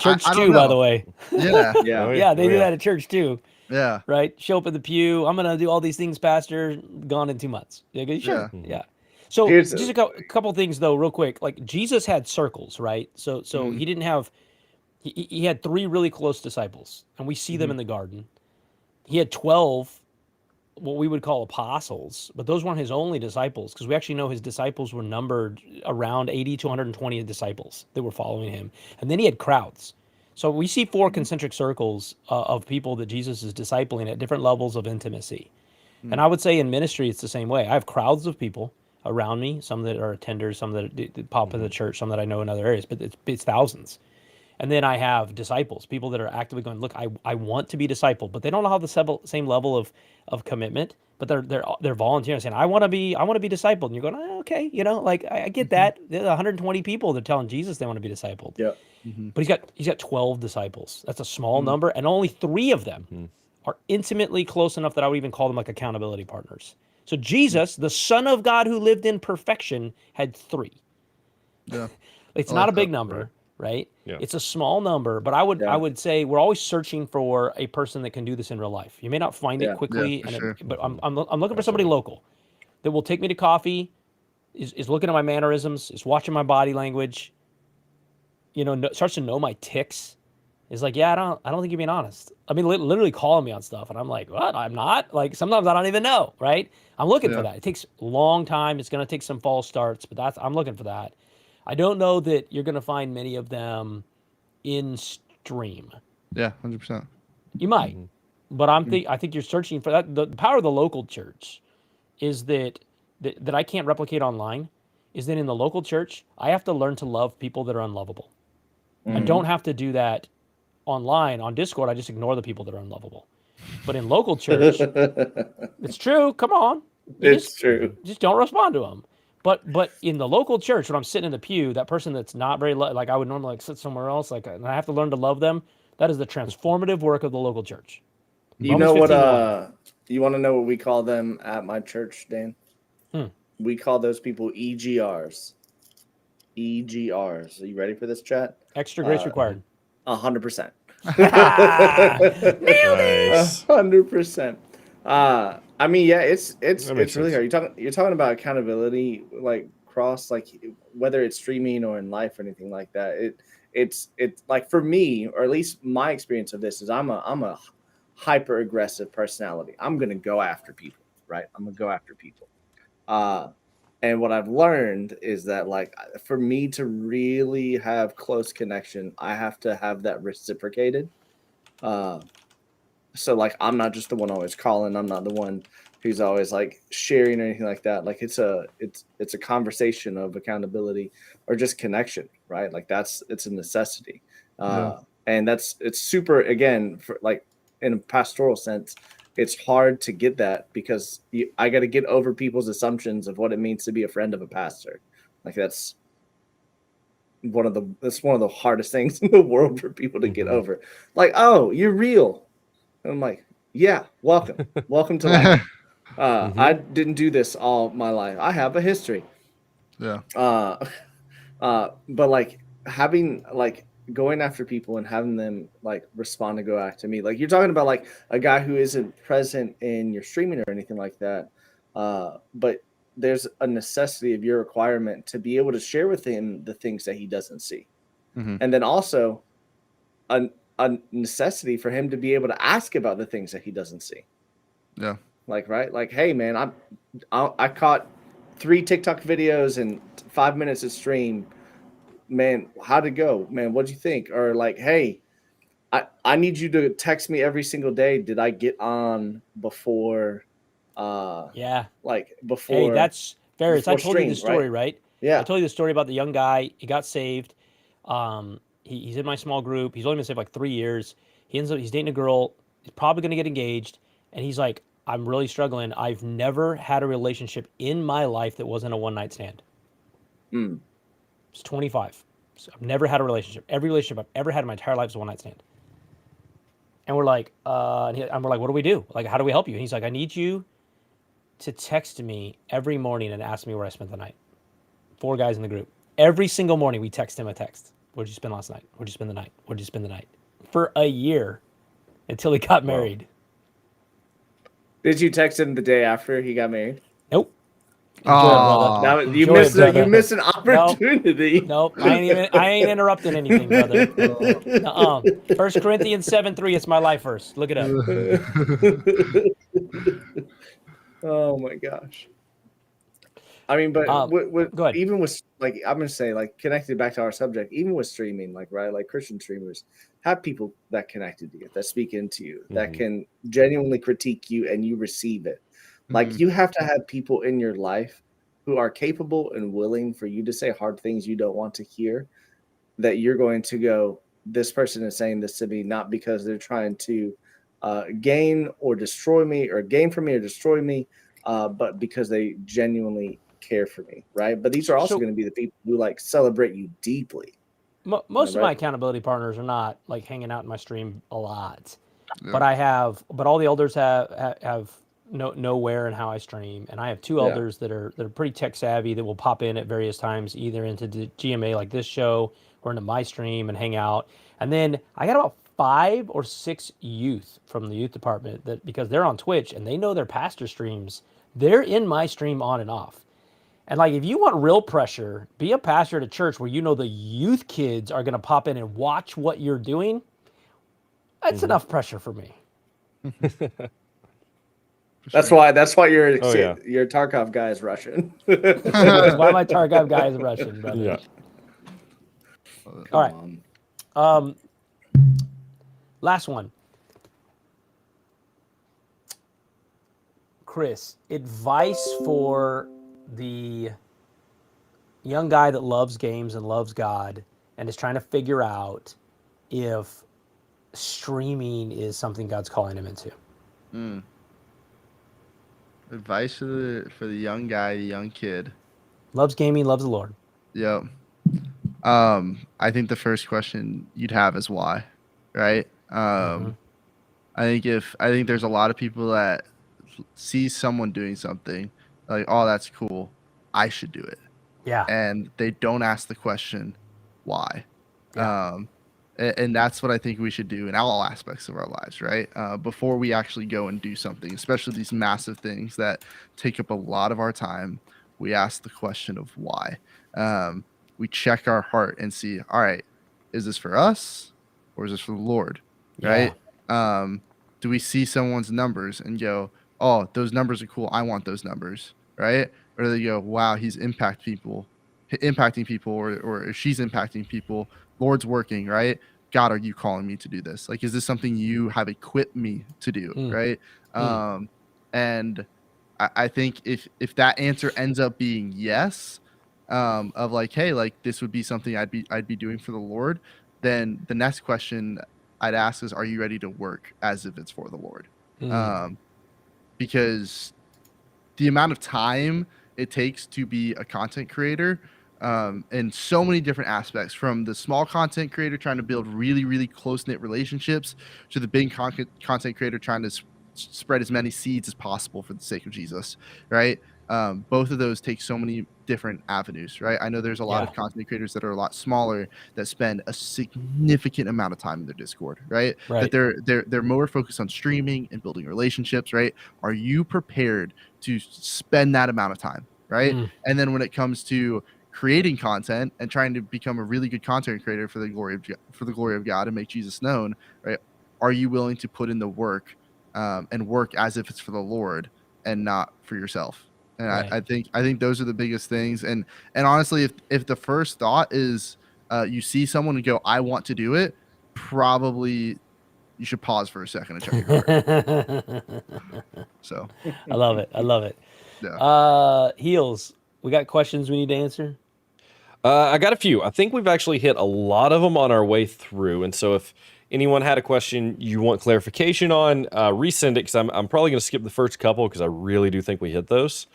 church I too, don't know. by the way. Yeah. Yeah, they do that at church too. Yeah. Right. Show up in the pew. I'm gonna do all these things, Pastor. Gone in 2 months. Yeah, sure. Yeah. So Here's just a couple things though, real quick. Like Jesus had circles, right? So he didn't have. He had 3 really close disciples, and we see them in the garden. He had 12, what we would call apostles, but those weren't his only disciples, because we actually know his disciples were numbered around 80 to 120 disciples that were following him. And then he had crowds. So we see 4 concentric circles of people that Jesus is discipling at different levels of intimacy. And I would say in ministry, it's the same way. I have crowds of people around me, some that are attenders, some that pop in the church, some that I know in other areas, but it's thousands. And then I have disciples, people that are actively going, look, I want to be discipled, but they don't have the same level of commitment, but they're volunteering, saying, I want to be discipled. And you're going, okay, like I get that. There's 120 people that are telling Jesus they want to be discipled. Yeah. But he's got 12 disciples. That's a small number, and only 3 of them are intimately close enough that I would even call them like accountability partners. So Jesus, the Son of God who lived in perfection, had 3. Yeah. It's not a big number. Right? Yeah. It's a small number, but I would say we're always searching for a person that can do this in real life. You may not find it quickly, but I'm looking for somebody local that will take me to coffee, is looking at my mannerisms, is watching my body language, starts to know my tics. Is like, yeah, I don't think you're being honest. I mean, literally calling me on stuff, and I'm like, what? I'm not. Like sometimes I don't even know. Right? I'm looking for that. It takes a long time. It's going to take some false starts, but I'm looking for that. I don't know that you're going to find many of them in stream. Yeah, 100%. You might, but I think you're searching for that. The power of the local church is that I can't replicate online. Is that in the local church, I have to learn to love people that are unlovable. I don't have to do that online on Discord. I just ignore the people that are unlovable. But in local church, it's true. Come on, It's true. Just don't respond to them. But in the local church, when I'm sitting in the pew, that person that's not very like I would normally sit somewhere else, and I have to learn to love them. That is the transformative work of the local church. You know what? You want to know what we call them at my church, Dan? We call those people EGRs. EGRs. Are you ready for this, chat? Extra grace required. 100%. Nailed it. 100%. I mean, yeah, it's really sense. hard. You're talking about accountability, like cross, like whether it's streaming or in life or anything like that. It's like for me, or at least my experience of this is I'm a hyper aggressive personality. I'm gonna go after people, right? I'm gonna go after people. And what I've learned is that like for me to really have close connection, I have to have that reciprocated. So like I'm not just the one always calling. I'm not the one who's always like sharing or anything like that. Like it's a conversation of accountability or just connection, right? Like it's a necessity. And it's super, again, for like in a pastoral sense, it's hard to get that because I got to get over people's assumptions of what it means to be a friend of a pastor. Like that's one of the hardest things in the world for people to get over. Like, oh, you're real. And I'm like, yeah, welcome to life. I didn't do this all my life. I have a history. Yeah. But like having like going after people and having them like respond and go after me. Like you're talking about like a guy who isn't present in your streaming or anything like that. But there's a necessity of your requirement to be able to share with him the things that he doesn't see. And then also a necessity for him to be able to ask about the things that he doesn't see. Yeah. Like, right. Like, hey man, I caught 3 TikTok videos in 5 minutes of stream, man. How'd it go, man? What'd you think? Or like, hey, I need you to text me every single day. Did I get on before Yeah. like Hey, before that's Ferris. I before told you the stream, right? story, right? I Yeah. told you the story about the young guy. He got saved. He's in my small group. He's only been saved like 3 years. He's dating a girl. He's probably going to get engaged. And he's like, I'm really struggling. I've never had a relationship in my life that wasn't a one night stand. Mm. It's 25. So I've never had a relationship. Every relationship I've ever had in my entire life is a one night stand. And we're like, and we're like, what do we do? Like, how do we help you? And he's like, I need you to text me every morning and ask me where I spent the night. 4 guys in the group. Every single morning we text him a text. Where'd you spend last night? Where'd you spend the night? Where'd you spend the night? For a year until he got married. Did you text him the day after he got married? Nope. Enjoy it, brother. Aw. Now you Enjoy it, brother. you missed an opportunity. Nope. I ain't interrupting anything, brother. Uh-uh. 1 Corinthians 7:3. It's my life verse. Look it up. Oh my gosh. I mean, but go ahead. even with like, I'm gonna say, like, connected back to our subject, even with streaming, like, right, like Christian streamers have people that connected to you, that speak into you, that can genuinely critique you, and you receive it. Like, you have to have people in your life who are capable and willing for you to say hard things you don't want to hear. That you're going to go, this person is saying this to me not because they're trying to gain or destroy me, or gain from me or destroy me, but because they genuinely care for me, right? But these are also So- going to be the people who like celebrate you deeply. Most of Right. my accountability partners are not like hanging out in my stream a lot, Yeah. but all the elders have know where and how I stream, and I have 2 Yeah. elders that are pretty tech savvy that will pop in at various times, either into the GMA like this show or into my stream and hang out. And then I got about 5 or 6 youth from the youth department that, because they're on Twitch and they know their pastor streams, they're in my stream on and off. And like, if you want real pressure, be a pastor at a church where you know the youth kids are going to pop in and watch what you're doing. That's enough pressure for me. That's why your Oh, yeah. your Tarkov guy is Russian. That's why my Tarkov guy is Russian, brother. Yeah. All right. on. Last one. Chris, advice for the young guy that loves games and loves God and is trying to figure out if streaming is something God's calling him into. Advice for the young guy, the young kid. Loves gaming, loves the Lord. Yep. I think the first question you'd have is why, right? I think there's a lot of people that see someone doing something like, oh, that's cool, I should do it, Yeah. and they don't ask the question why. Yeah. And that's what I think we should do in all aspects of our lives, right? Before we actually go and do something, especially these massive things that take up a lot of our time, we ask the question of why. We check our heart and see, all right, is this for us or is this for the Lord, right? Do we see someone's numbers and go, oh, those numbers are cool, I want those numbers, right? Or do they go, wow, he's impacting people, or she's impacting people, Lord's working, right? God, are you calling me to do this? Like, is this something you have equipped me to do, right? And I think if that answer ends up being yes, of like, hey, like this would be something I'd be doing for the Lord, then the next question I'd ask is, are you ready to work as if it's for the Lord? Because the amount of time it takes to be a content creator, in so many different aspects, from the small content creator trying to build really, really close-knit relationships to the big content creator trying to spread as many seeds as possible for the sake of Jesus, right? Both of those take so many different avenues, right? I know there's a lot of content creators that are a lot smaller that spend a significant amount of time in their Discord, right? That they're more focused on streaming and building relationships, right? Are you prepared to spend that amount of time, right? And then when it comes to creating content and trying to become a really good content creator for the glory of God and make Jesus known, right? Are you willing to put in the work and work as if it's for the Lord and not for yourself? And I think those are the biggest things. And honestly, if the first thought is you see someone and go, I want to do it, probably you should pause for a second and check your heart. So I love it. I love it. yeah. Heels, we got questions we need to answer. I got a few. I think we've actually hit a lot of them on our way through. And so if anyone had a question you want clarification on, resend it, because I'm probably going to skip the first couple because I really do think we hit those.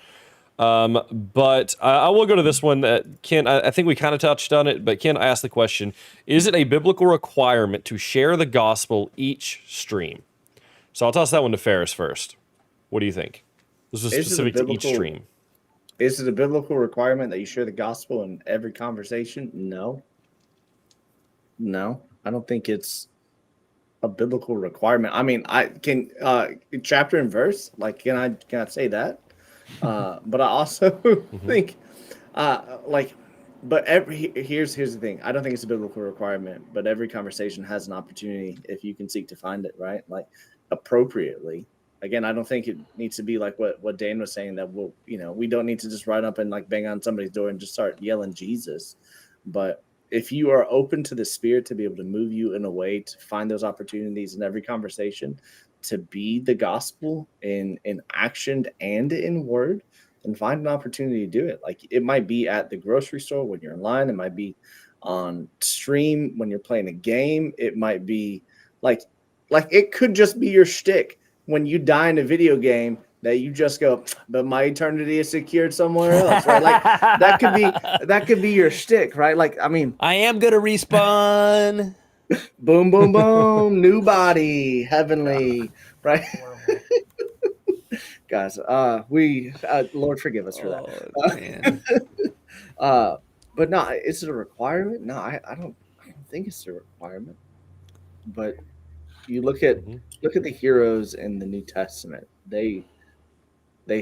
But I will go to this one. Ken, I think we kind of touched on it, but Ken asked the question, is it a biblical requirement to share the gospel each stream? So I'll toss that one to Ferris first. What do you think? This is specific to each stream. Is it a biblical requirement that you share the gospel in every conversation? No. No, I don't think it's a biblical requirement. I mean, I can chapter and verse, like can I say that? But I also think but here's the thing. I don't think it's a biblical requirement, but every conversation has an opportunity if you can seek to find it, right? Like appropriately. Again, I don't think it needs to be like what Dan was saying, that we don't need to just run up and like bang on somebody's door and just start yelling Jesus. But if you are open to the Spirit to be able to move you in a way to find those opportunities in every conversation, to be the gospel in action and in word, then find an opportunity to do it. Like it might be at the grocery store when you're in line. It might be on stream when you're playing a game. It might be like it could just be your shtick when you die in a video game, that you just go, but my eternity is secured somewhere else, right? Like that could be your shtick, right? Like, I mean, I am gonna respawn. boom, boom, boom, new body, heavenly, right? Guys, Lord forgive us for that. Man. But no, is it a requirement? No, I don't think it's a requirement. But you look at the heroes in the New Testament. They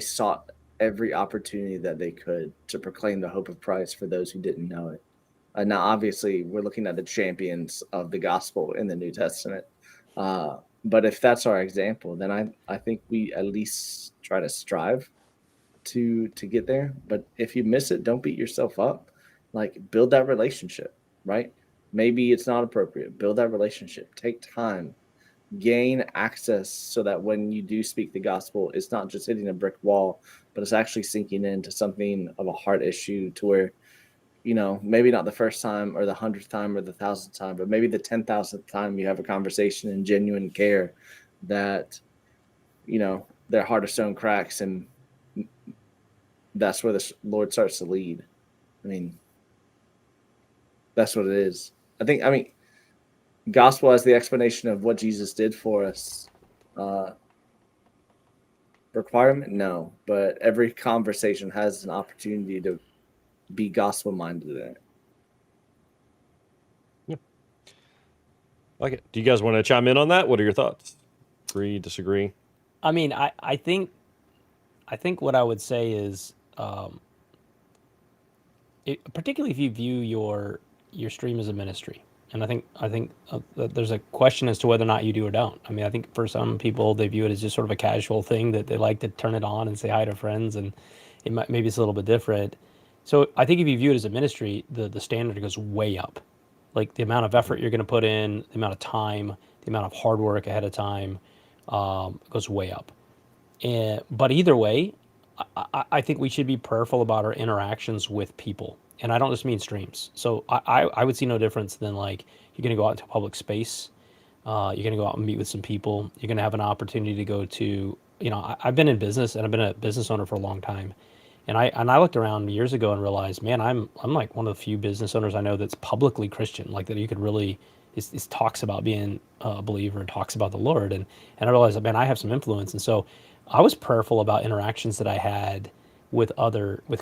sought every opportunity that they could to proclaim the hope of Christ for those who didn't know it. Now, obviously, we're looking at the champions of the gospel in the New Testament. But if that's our example, then I think we at least try to strive to get there. But if you miss it, don't beat yourself up. Like, build that relationship, right? Maybe it's not appropriate. Build that relationship. Take time. Gain access so that when you do speak the gospel, it's not just hitting a brick wall, but it's actually sinking into something of a heart issue to where, maybe not the first time or the 100th time or the 1,000th time, but maybe the 10,000th time you have a conversation in genuine care, that, their heart of stone cracks, and that's where the Lord starts to lead. I mean, that's what it is. I mean, gospel as the explanation of what Jesus did for us. Requirement? No. But every conversation has an opportunity to be gospel-minded in it. Yeah. Like it. Do you guys want to chime in on that? What are your thoughts? Agree, disagree? I mean, I think what I would say is, particularly if you view your stream as a ministry. And I think that there's a question as to whether or not you do or don't. I mean, I think for some people, they view it as just sort of a casual thing that they like to turn it on and say hi to friends, and maybe it's a little bit different. So I think if you view it as a ministry, the standard goes way up. Like the amount of effort you're going to put in, the amount of time, the amount of hard work ahead of time goes way up. But either way, I think we should be prayerful about our interactions with people. And I don't just mean streams. So I would see no difference than like you're going to go out into a public space. You're going to go out and meet with some people. You're going to have an opportunity to go to, I've been in business and I've been a business owner for a long time. And I looked around years ago and realized, man, I'm like one of the few business owners I know that's publicly Christian, like that you could really, is talks about being a believer and talks about the Lord. And I realized, man, I have some influence. And so I was prayerful about interactions that I had with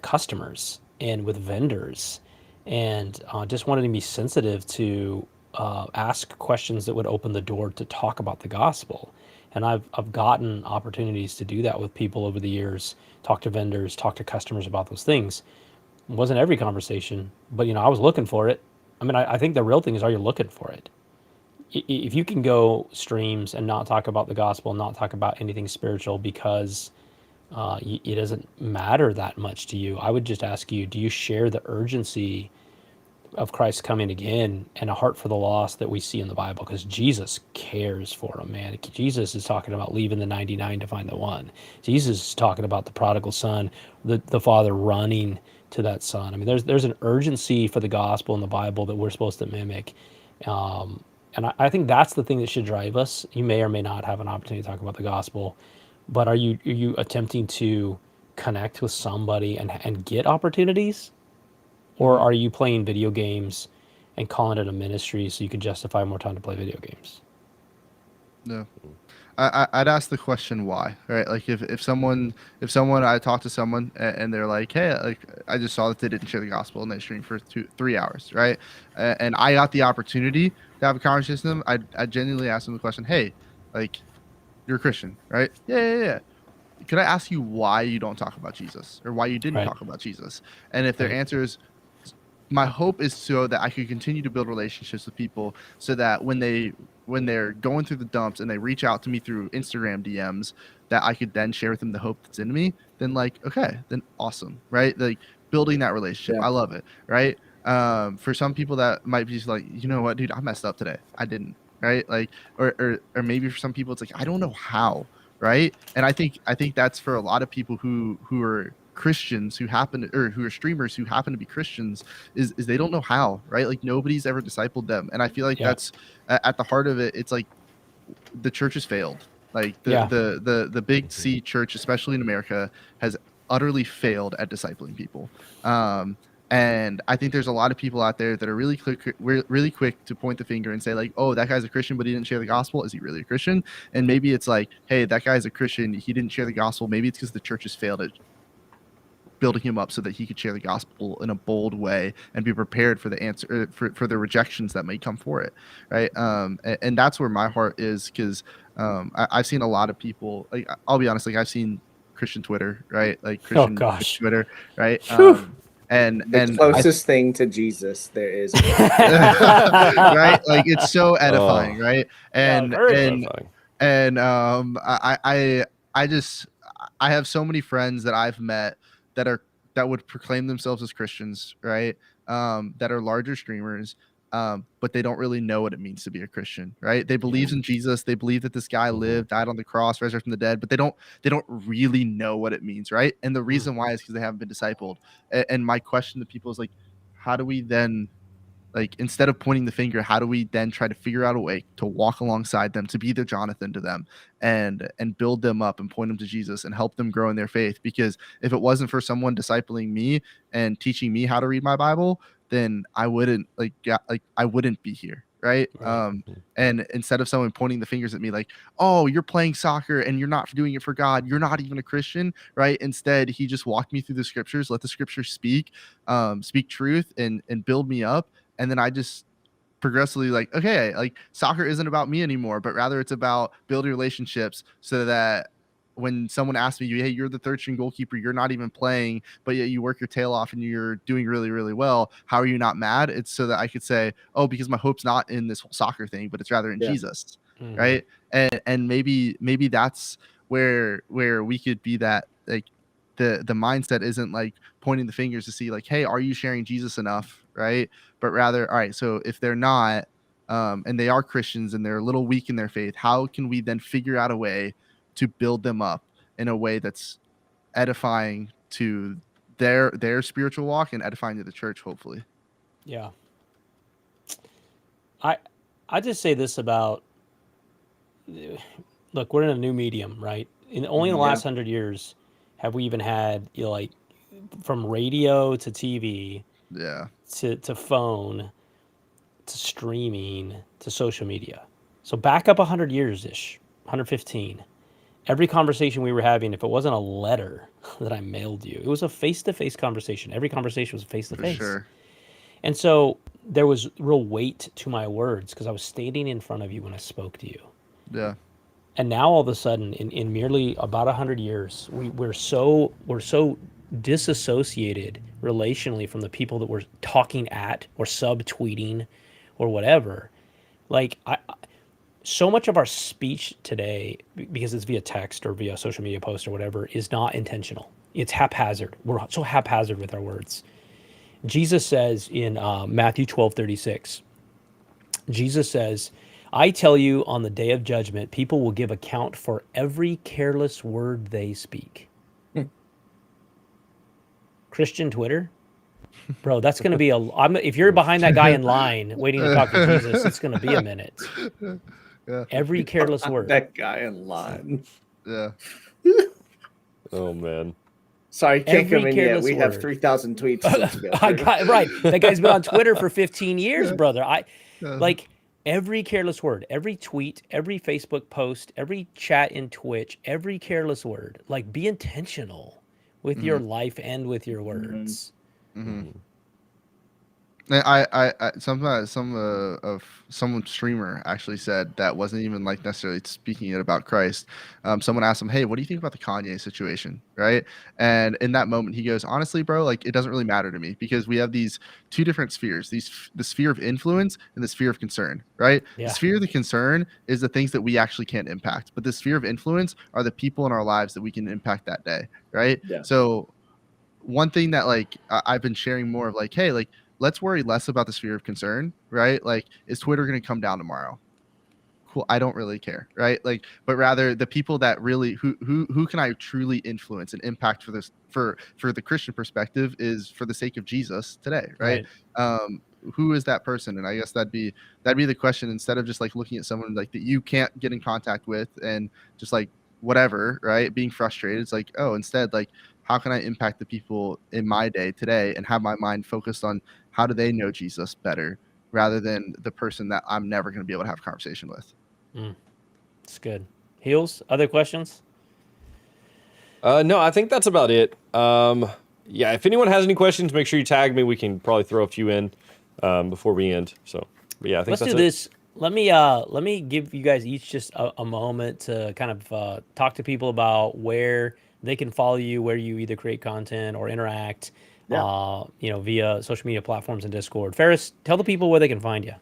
customers and with vendors, and just wanted to be sensitive to ask questions that would open the door to talk about the gospel. And I've gotten opportunities to do that with people over the years, talk to vendors, talk to customers about those things. It wasn't every conversation, but I was looking for it. I mean, I think the real thing is, are you looking for it? If you can go streams and not talk about the gospel, not talk about anything spiritual because it doesn't matter that much to you, I would just ask you, do you share the urgency of Christ coming again and a heart for the lost that we see in the Bible, because Jesus cares for them, man. Jesus is talking about leaving the 99 to find the one. Jesus is talking about the prodigal son, the father running to that son. I mean, there's an urgency for the gospel in the Bible that we're supposed to mimic. And I think that's the thing that should drive us. You may or may not have an opportunity to talk about the gospel, but are you attempting to connect with somebody and get opportunities? Or are you playing video games and calling it a ministry so you can justify more time to play video games? No. I'd ask the question why, right? Like if someone I talk to someone and they're like, hey, like I just saw that they didn't share the gospel and they streamed for 3 hours, right? And I got the opportunity to have a conversation with them. I genuinely ask them the question, hey, like you're a Christian, right? Yeah. Could I ask you why you don't talk about Jesus or why you didn't Right. talk about Jesus? And if their Right. answer is, my hope is so that I could continue to build relationships with people so that when they're going through the dumps and they reach out to me through Instagram DMs, that I could then share with them the hope that's in me, then like, okay, then awesome, right? Like building that relationship. Yeah. I love it, right? For some people that might be just like, you know what, dude, I messed up today. I didn't, right? Like, or maybe for some people it's like, I don't know how, right? And I think that's for a lot of people who are Christians who happen to, or who are streamers who happen to be Christians is they don't know how, right? Like nobody's ever discipled them. And I feel like Yeah. that's at the heart of it. It's like the church has failed. Like Yeah. the big C church, especially in America, has utterly failed at discipling people. And I think there's a lot of people out there that are really quick to point the finger and say like, oh, that guy's a Christian, but he didn't share the gospel. Is he really a Christian? And maybe it's like, hey, that guy's a Christian. He didn't share the gospel. Maybe it's because the church has failed at building him up so that he could share the gospel in a bold way and be prepared for the answer for the rejections that may come for it, right? And that's where my heart is, because I've seen a lot of people, like I'll be honest, like I've seen Christian Twitter, right? Like Christian gosh. Twitter, right? Phew. And The closest thing to Jesus there is. right, like it's so edifying, right? And very Terrifying. and I just I have so many friends that I've met that would proclaim themselves as Christians, right? That are larger streamers, but they don't really know what it means to be a Christian, right? They believe in Jesus, they believe that this guy lived, died on the cross, resurrected from the dead, but they don't really know what it means, right? And the reason why is because they haven't been discipled. And my question to people is like, how do we then, like, instead of pointing the finger, how do we then try to figure out a way to walk alongside them, to be the Jonathan to them, and build them up and point them to Jesus and help them grow in their faith? Because if it wasn't for someone discipling me and teaching me how to read my Bible, then I wouldn't I wouldn't be here, right? Right. And instead of someone pointing the fingers at me like, oh, you're playing soccer and you're not doing it for God, you're not even a Christian, right? Instead, he just walked me through the scriptures, let the scriptures speak truth and build me up. And then I just progressively like, okay, like soccer isn't about me anymore, but rather it's about building relationships so that when someone asks me, hey, you're the third string goalkeeper, you're not even playing, but yet you work your tail off and you're doing really, really well. How are you not mad? It's so that I could say, oh, because my hope's not in this whole soccer thing, but it's rather in Jesus. Mhm. Right. And maybe that's where we could be, that like the mindset isn't like pointing the fingers to see like, hey, are you sharing Jesus enough? Right. But rather, all right, so if they're not, and they are Christians and they're a little weak in their faith, how can we then figure out a way to build them up in a way that's edifying to their spiritual walk and edifying to the church, hopefully? Yeah. I just say this about, look, we're in a new medium, right? Only in the Yeah. last 100 years have we even had, like, from radio to TV Yeah. to phone to streaming to social media. So back up 100 years ish, 115. Every conversation we were having, if it wasn't a letter that I mailed you, it was a face-to-face conversation. Every conversation was For face-to-face. sure. And so there was real weight to my words because I was standing in front of you when I spoke to you. Yeah. And now all of a sudden, in merely about 100 years, we're so disassociated relationally from the people that we're talking at or subtweeting or whatever. Like, so much of our speech today, because it's via text or via social media post or whatever, is not intentional. It's haphazard. We're so haphazard with our words. Jesus says in Matthew 12:36, Jesus says, I tell you, on the day of judgment, people will give account for every careless word they speak. Christian Twitter? Bro, that's going to be if you're behind that guy in line waiting to talk to Jesus, it's going to be a minute. Yeah. Every careless word. That guy in line. Yeah. Oh man. Sorry, you can't Every come in yet. careless We have word. 3,000 tweets still to go I through. got right. That guy's been on Twitter for 15 years, brother. Yeah. Like every careless word, every tweet, every Facebook post, every chat in Twitch, every careless word. Like be intentional with your life and with your words. Mhm. I some streamer actually said that wasn't even like necessarily speaking it about Christ. Someone asked him, "Hey, what do you think about the Kanye situation?" Right? And in that moment, he goes, "Honestly, bro, like it doesn't really matter to me because we have these two different spheres: the sphere of influence and the sphere of concern. Right? Yeah. The sphere of the concern is the things that we actually can't impact, but the sphere of influence are the people in our lives that we can impact that day. Right? Yeah. So one thing that like I've been sharing more of like, hey, like let's worry less about the sphere of concern, right? Like, is Twitter going to come down tomorrow? Cool. I don't really care, right? Like, but rather the people that really who can I truly influence and impact for this for the Christian perspective is for the sake of Jesus today, right? Who is that person? And I guess that'd be the question instead of just like looking at someone like that you can't get in contact with and just like whatever, right? Being frustrated. It's like, oh, instead, like, how can I impact the people in my day today and have my mind focused on how do they know Jesus better rather than the person that I'm never going to be able to have a conversation with. It's good. Heels, other questions? No, I think that's about it. Yeah, if anyone has any questions, make sure you tag me. We can probably throw a few in before we end. So, but yeah, I think Let's do this. Let me give you guys each just a moment to kind of talk to people about where they can follow you, where you either create content or interact, via social media platforms and Discord. Ferris, tell the people where they can find you.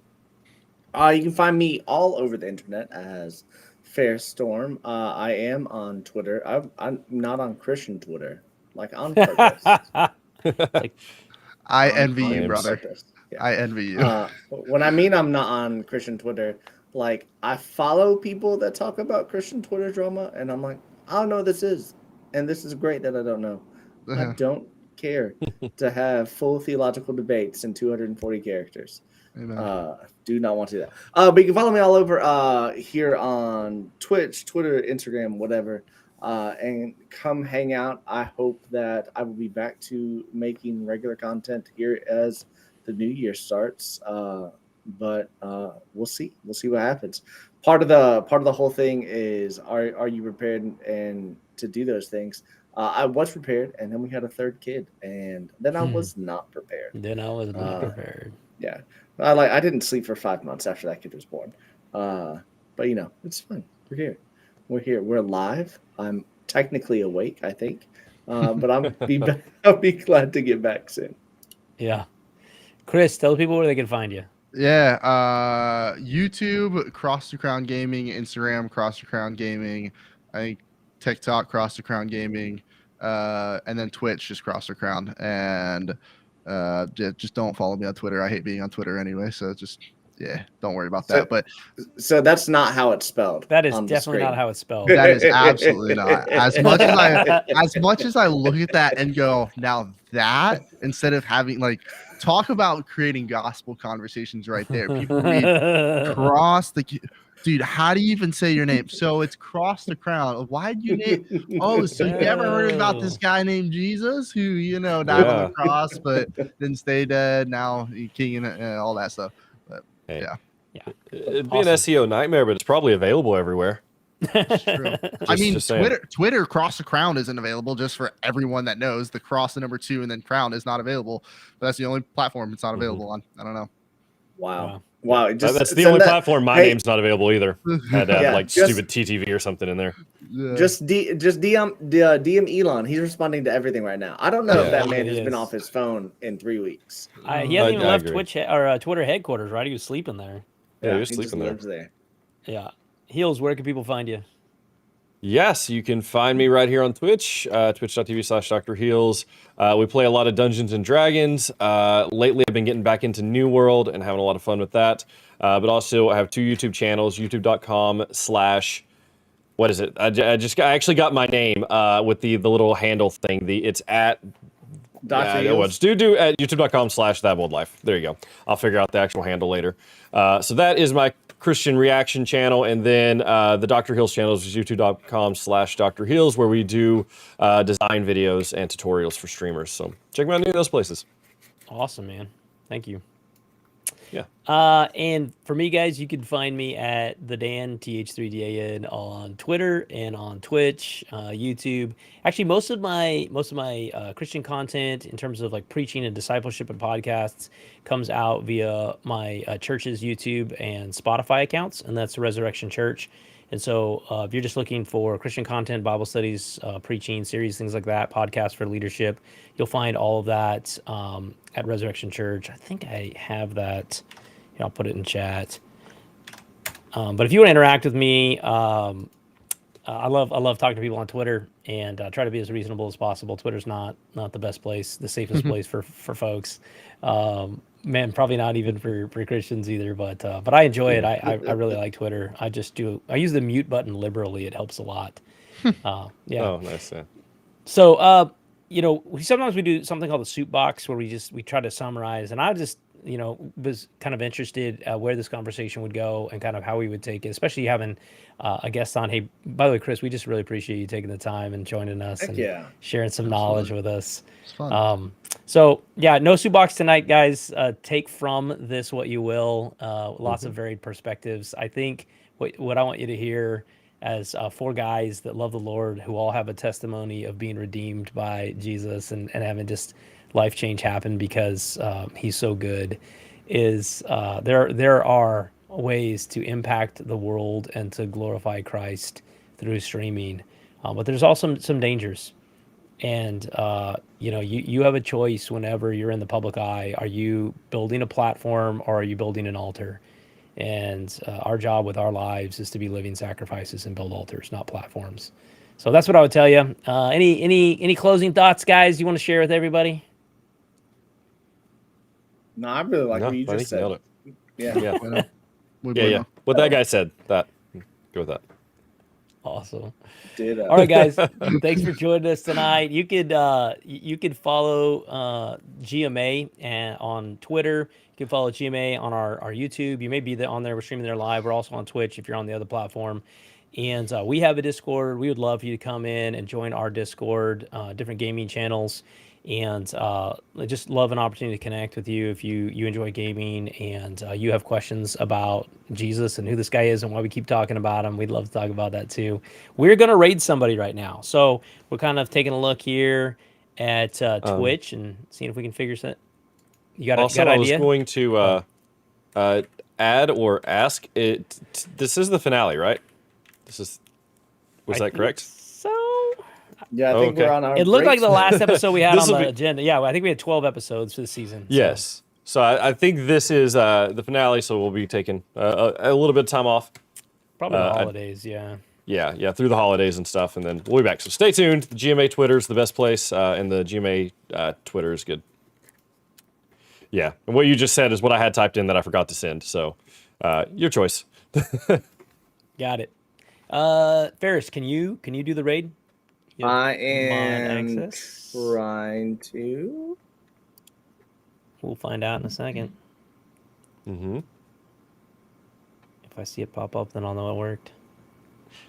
You can find me all over the internet as Fair Storm. I am on Twitter. I'm not on Christian Twitter, like on purpose. I envy you, purpose. brother. Yeah. I envy you. When I mean I'm not on Christian Twitter, like I follow people that talk about Christian Twitter drama, and I'm like, I don't know what this is, and this is great that I don't know. I don't care to have full theological debates in 240 characters. Amen. Do not want to do that. But you can follow me all over here on Twitch, Twitter, Instagram, whatever. And come hang out. I hope that I will be back to making regular content here as the new year starts. But we'll see. We'll see what happens. Part of the whole thing is are you prepared and to do those things? I was prepared, and then we had a third kid, and then I was not prepared. Prepared. Yeah. I didn't sleep for 5 months after that kid was born. But it's fine. We're here. We're alive. I'm technically awake, I think. But I'll be glad to get back soon. Yeah. Chris, tell the people where they can find you. Yeah, YouTube, Cross the Crown Gaming, Instagram, Cross the Crown Gaming, I think TikTok, Cross the Crown Gaming, and then Twitch, just Cross the Crown. And just don't follow me on Twitter. I hate being on Twitter anyway, so just don't worry about that. But so that's not how it's spelled. That is definitely not how it's spelled. That is absolutely not. As much as I look at that and go, now that instead of having like talk about creating gospel conversations right there. People read cross the dude, how do you even say your name? So it's Cross the Crown. Why'd you name? Oh, so you ever heard about this guy named Jesus who, died on the cross, but didn't stay dead. Now king and all that stuff. But yeah. It'd be an SEO nightmare, but it's probably available everywhere. That's true. I mean, Twitter Cross the Crown isn't available, just for everyone that knows. The cross, the number 2, and then crown is not available. But that's the only platform it's not available on. I don't know. Wow. That's the only platform my name's not available either. Had stupid TTV or something in there. Yeah. Just DM Elon. He's responding to everything right now. I don't know if that man has been off his phone in 3 weeks. He hasn't even left Twitch or Twitter headquarters, right? He was sleeping there. Yeah, he was sleeping there. Yeah. Heels, where can people find you? Yes, you can find me right here on Twitch, twitch.tv/Dr. Heels. We play a lot of Dungeons and Dragons. Lately, I've been getting back into New World and having a lot of fun with that. But also, I have 2 YouTube channels, youtube.com/ what is it? I actually got my name with the little handle thing. It's at Dr. it's do at youtube.com/thatboldlife. There you go. I'll figure out the actual handle later. So that is my Christian reaction channel, and then the Dr. Heels channel is youtube.com/Dr. Heels, where we do design videos and tutorials for streamers. So check me out any of those places. Awesome, man. Thank you. Yeah. And for me, guys, you can find me at the Dan TH3DAN on Twitter and on Twitch, YouTube. Actually, most of my Christian content in terms of like preaching and discipleship and podcasts comes out via my church's YouTube and Spotify accounts, and that's the Resurrection Church. And so, if you're just looking for Christian content, Bible studies, preaching series, things like that, podcasts for leadership, you'll find all of that at Resurrection Church. I think I have that. Here, I'll put it in chat. But if you want to interact with me, I love talking to people on Twitter and try to be as reasonable as possible. Twitter's not the best place, the safest place for folks. Man, probably not even for Christians either. But I enjoy it. I really like Twitter. I use the mute button liberally. It helps a lot. Yeah. Oh, nice. Yeah. So, sometimes we do something called the soup box where we try to summarize, and I just, was kind of interested where this conversation would go and kind of how we would take it, especially having a guest on. Hey, by the way, Chris, we just really appreciate you taking the time and joining us and sharing some knowledge with us. It's fun. So yeah, no soup box tonight, guys. Take from this what you will. Lots of varied perspectives. I think what I want you to hear as 4 guys that love the Lord, who all have a testimony of being redeemed by Jesus and having just life change happen because he's so good, is there are ways to impact the world and to glorify Christ through streaming, but there's also some dangers. And you have a choice whenever you're in the public eye. Are you building a platform or are you building an altar? And our job with our lives is to be living sacrifices and build altars, not platforms. So that's what I would tell you. Any closing thoughts, guys, you want to share with everybody? No, I really like what you I just think you nailed said. it. Yeah. Bueno. Muy Yeah. bueno. What that guy said. Go with that. Awesome. Did All right, guys. Thanks for joining us tonight. You could follow GMA on Twitter. You can follow GMA on our YouTube. You may be on there. We're streaming there live. We're also on Twitch if you're on the other platform. And we have a Discord. We would love for you to come in and join our Discord, different gaming channels. And I just love an opportunity to connect with you if you enjoy gaming and you have questions about Jesus and who this guy is and why we keep talking about him. We'd love to talk about that too. We're going to raid somebody right now. So we're kind of taking a look here at Twitch and seeing if we can figure something. You got Also, an I was idea? going to add or ask it. This is the finale, right? Was I that think correct? So Yeah, I think Okay. we're on our it looked like break. the last episode we had on This'll the be- agenda. Yeah, I think we had 12 episodes for the season. So. Yes. So I think this is the finale. So we'll be taking a little bit of time off. Probably the I- holidays, yeah. Yeah, through the holidays and stuff, and then we'll be back. So stay tuned. The GMA Twitter is the best place, and the GMA Twitter is good. Yeah, and what you just said is what I had typed in that I forgot to send. So your choice. Got it. Ferris, can you do the raid? You have I mod am access? trying to. We'll find out in a second. Mm-hmm. If I see it pop up, then I'll know it worked.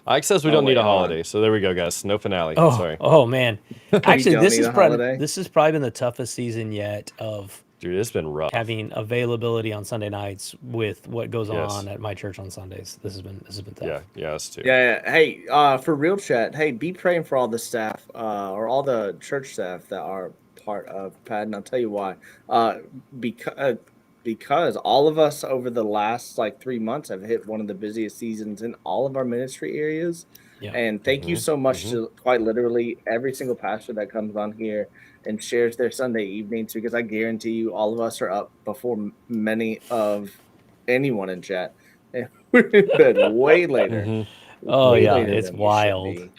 Ike says we Oh, don't need wait, a hold on. holiday, so there we go, guys. No finale. Oh, Sorry, oh man. Actually, don't need a holiday? this has probably been the toughest season yet of dude, it's been rough. having availability on Sunday nights with what goes Yes. on at my church on Sundays. This has been tough. Yeah, us too. Yeah. Hey, for real chat. Hey, be praying for all the staff, or all the church staff that are part of PAD. And I'll tell you why. Because all of us over the last 3 months have hit one of the busiest seasons in all of our ministry areas. Yeah. And thank you so much to quite literally every single pastor that comes on here and shares their Sunday evenings, because I guarantee you all of us are up before many of anyone in chat. And we're in bed way later. Oh, way yeah, later it's than we should wild. be.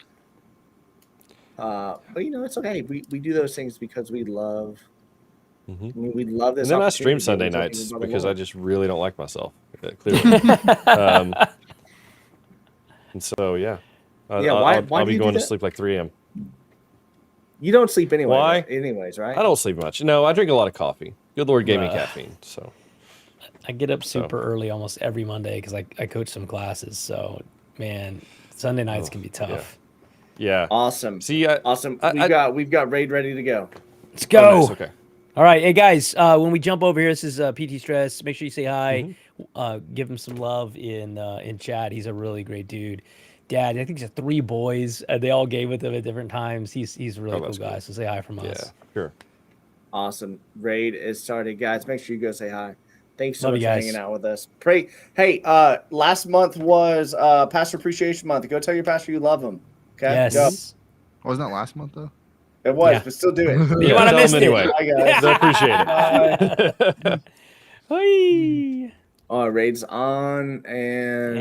But it's okay. We do those things because we love. hmm I mean, we love this. And then I opportunity stream to be able Sunday to tell nights people about the because I Lord. just really don't like myself. Clearly. And so, yeah. Yeah, why I'll do be you do going to that? sleep like 3 a.m. You don't sleep anyway. Why? Anyways, right? I don't sleep much. No, I drink a lot of coffee. Good Lord gave me Bruh. caffeine. So, I get up super early almost every Monday because I coach some classes. So, man, Sunday nights can be tough. yeah. Awesome. See, Awesome. We've got Raid ready to go. Let's go. Oh, nice. Okay. All right. Hey, guys, when we jump over here, this is PT Stress. Make sure you say hi. Mm-hmm. Give him some love in chat. He's a really great dude. Dad, I think he's got 3 boys. They all game with him at different times. He's a really cool that's guy. cool. So say hi from Yeah, us. sure. Awesome. Raid is started, guys. Make sure you go say hi. Thanks so Love much you for guys. hanging out with us. Pray. Hey, last month was Pastor Appreciation Month. Go tell your pastor you love him. Okay. Yes. Go. Wasn't that last month though? It was, Yeah. but still do it. You might have tell missed them it. anyway. Bye, guys. They appreciate it. Hoi. Raid's on and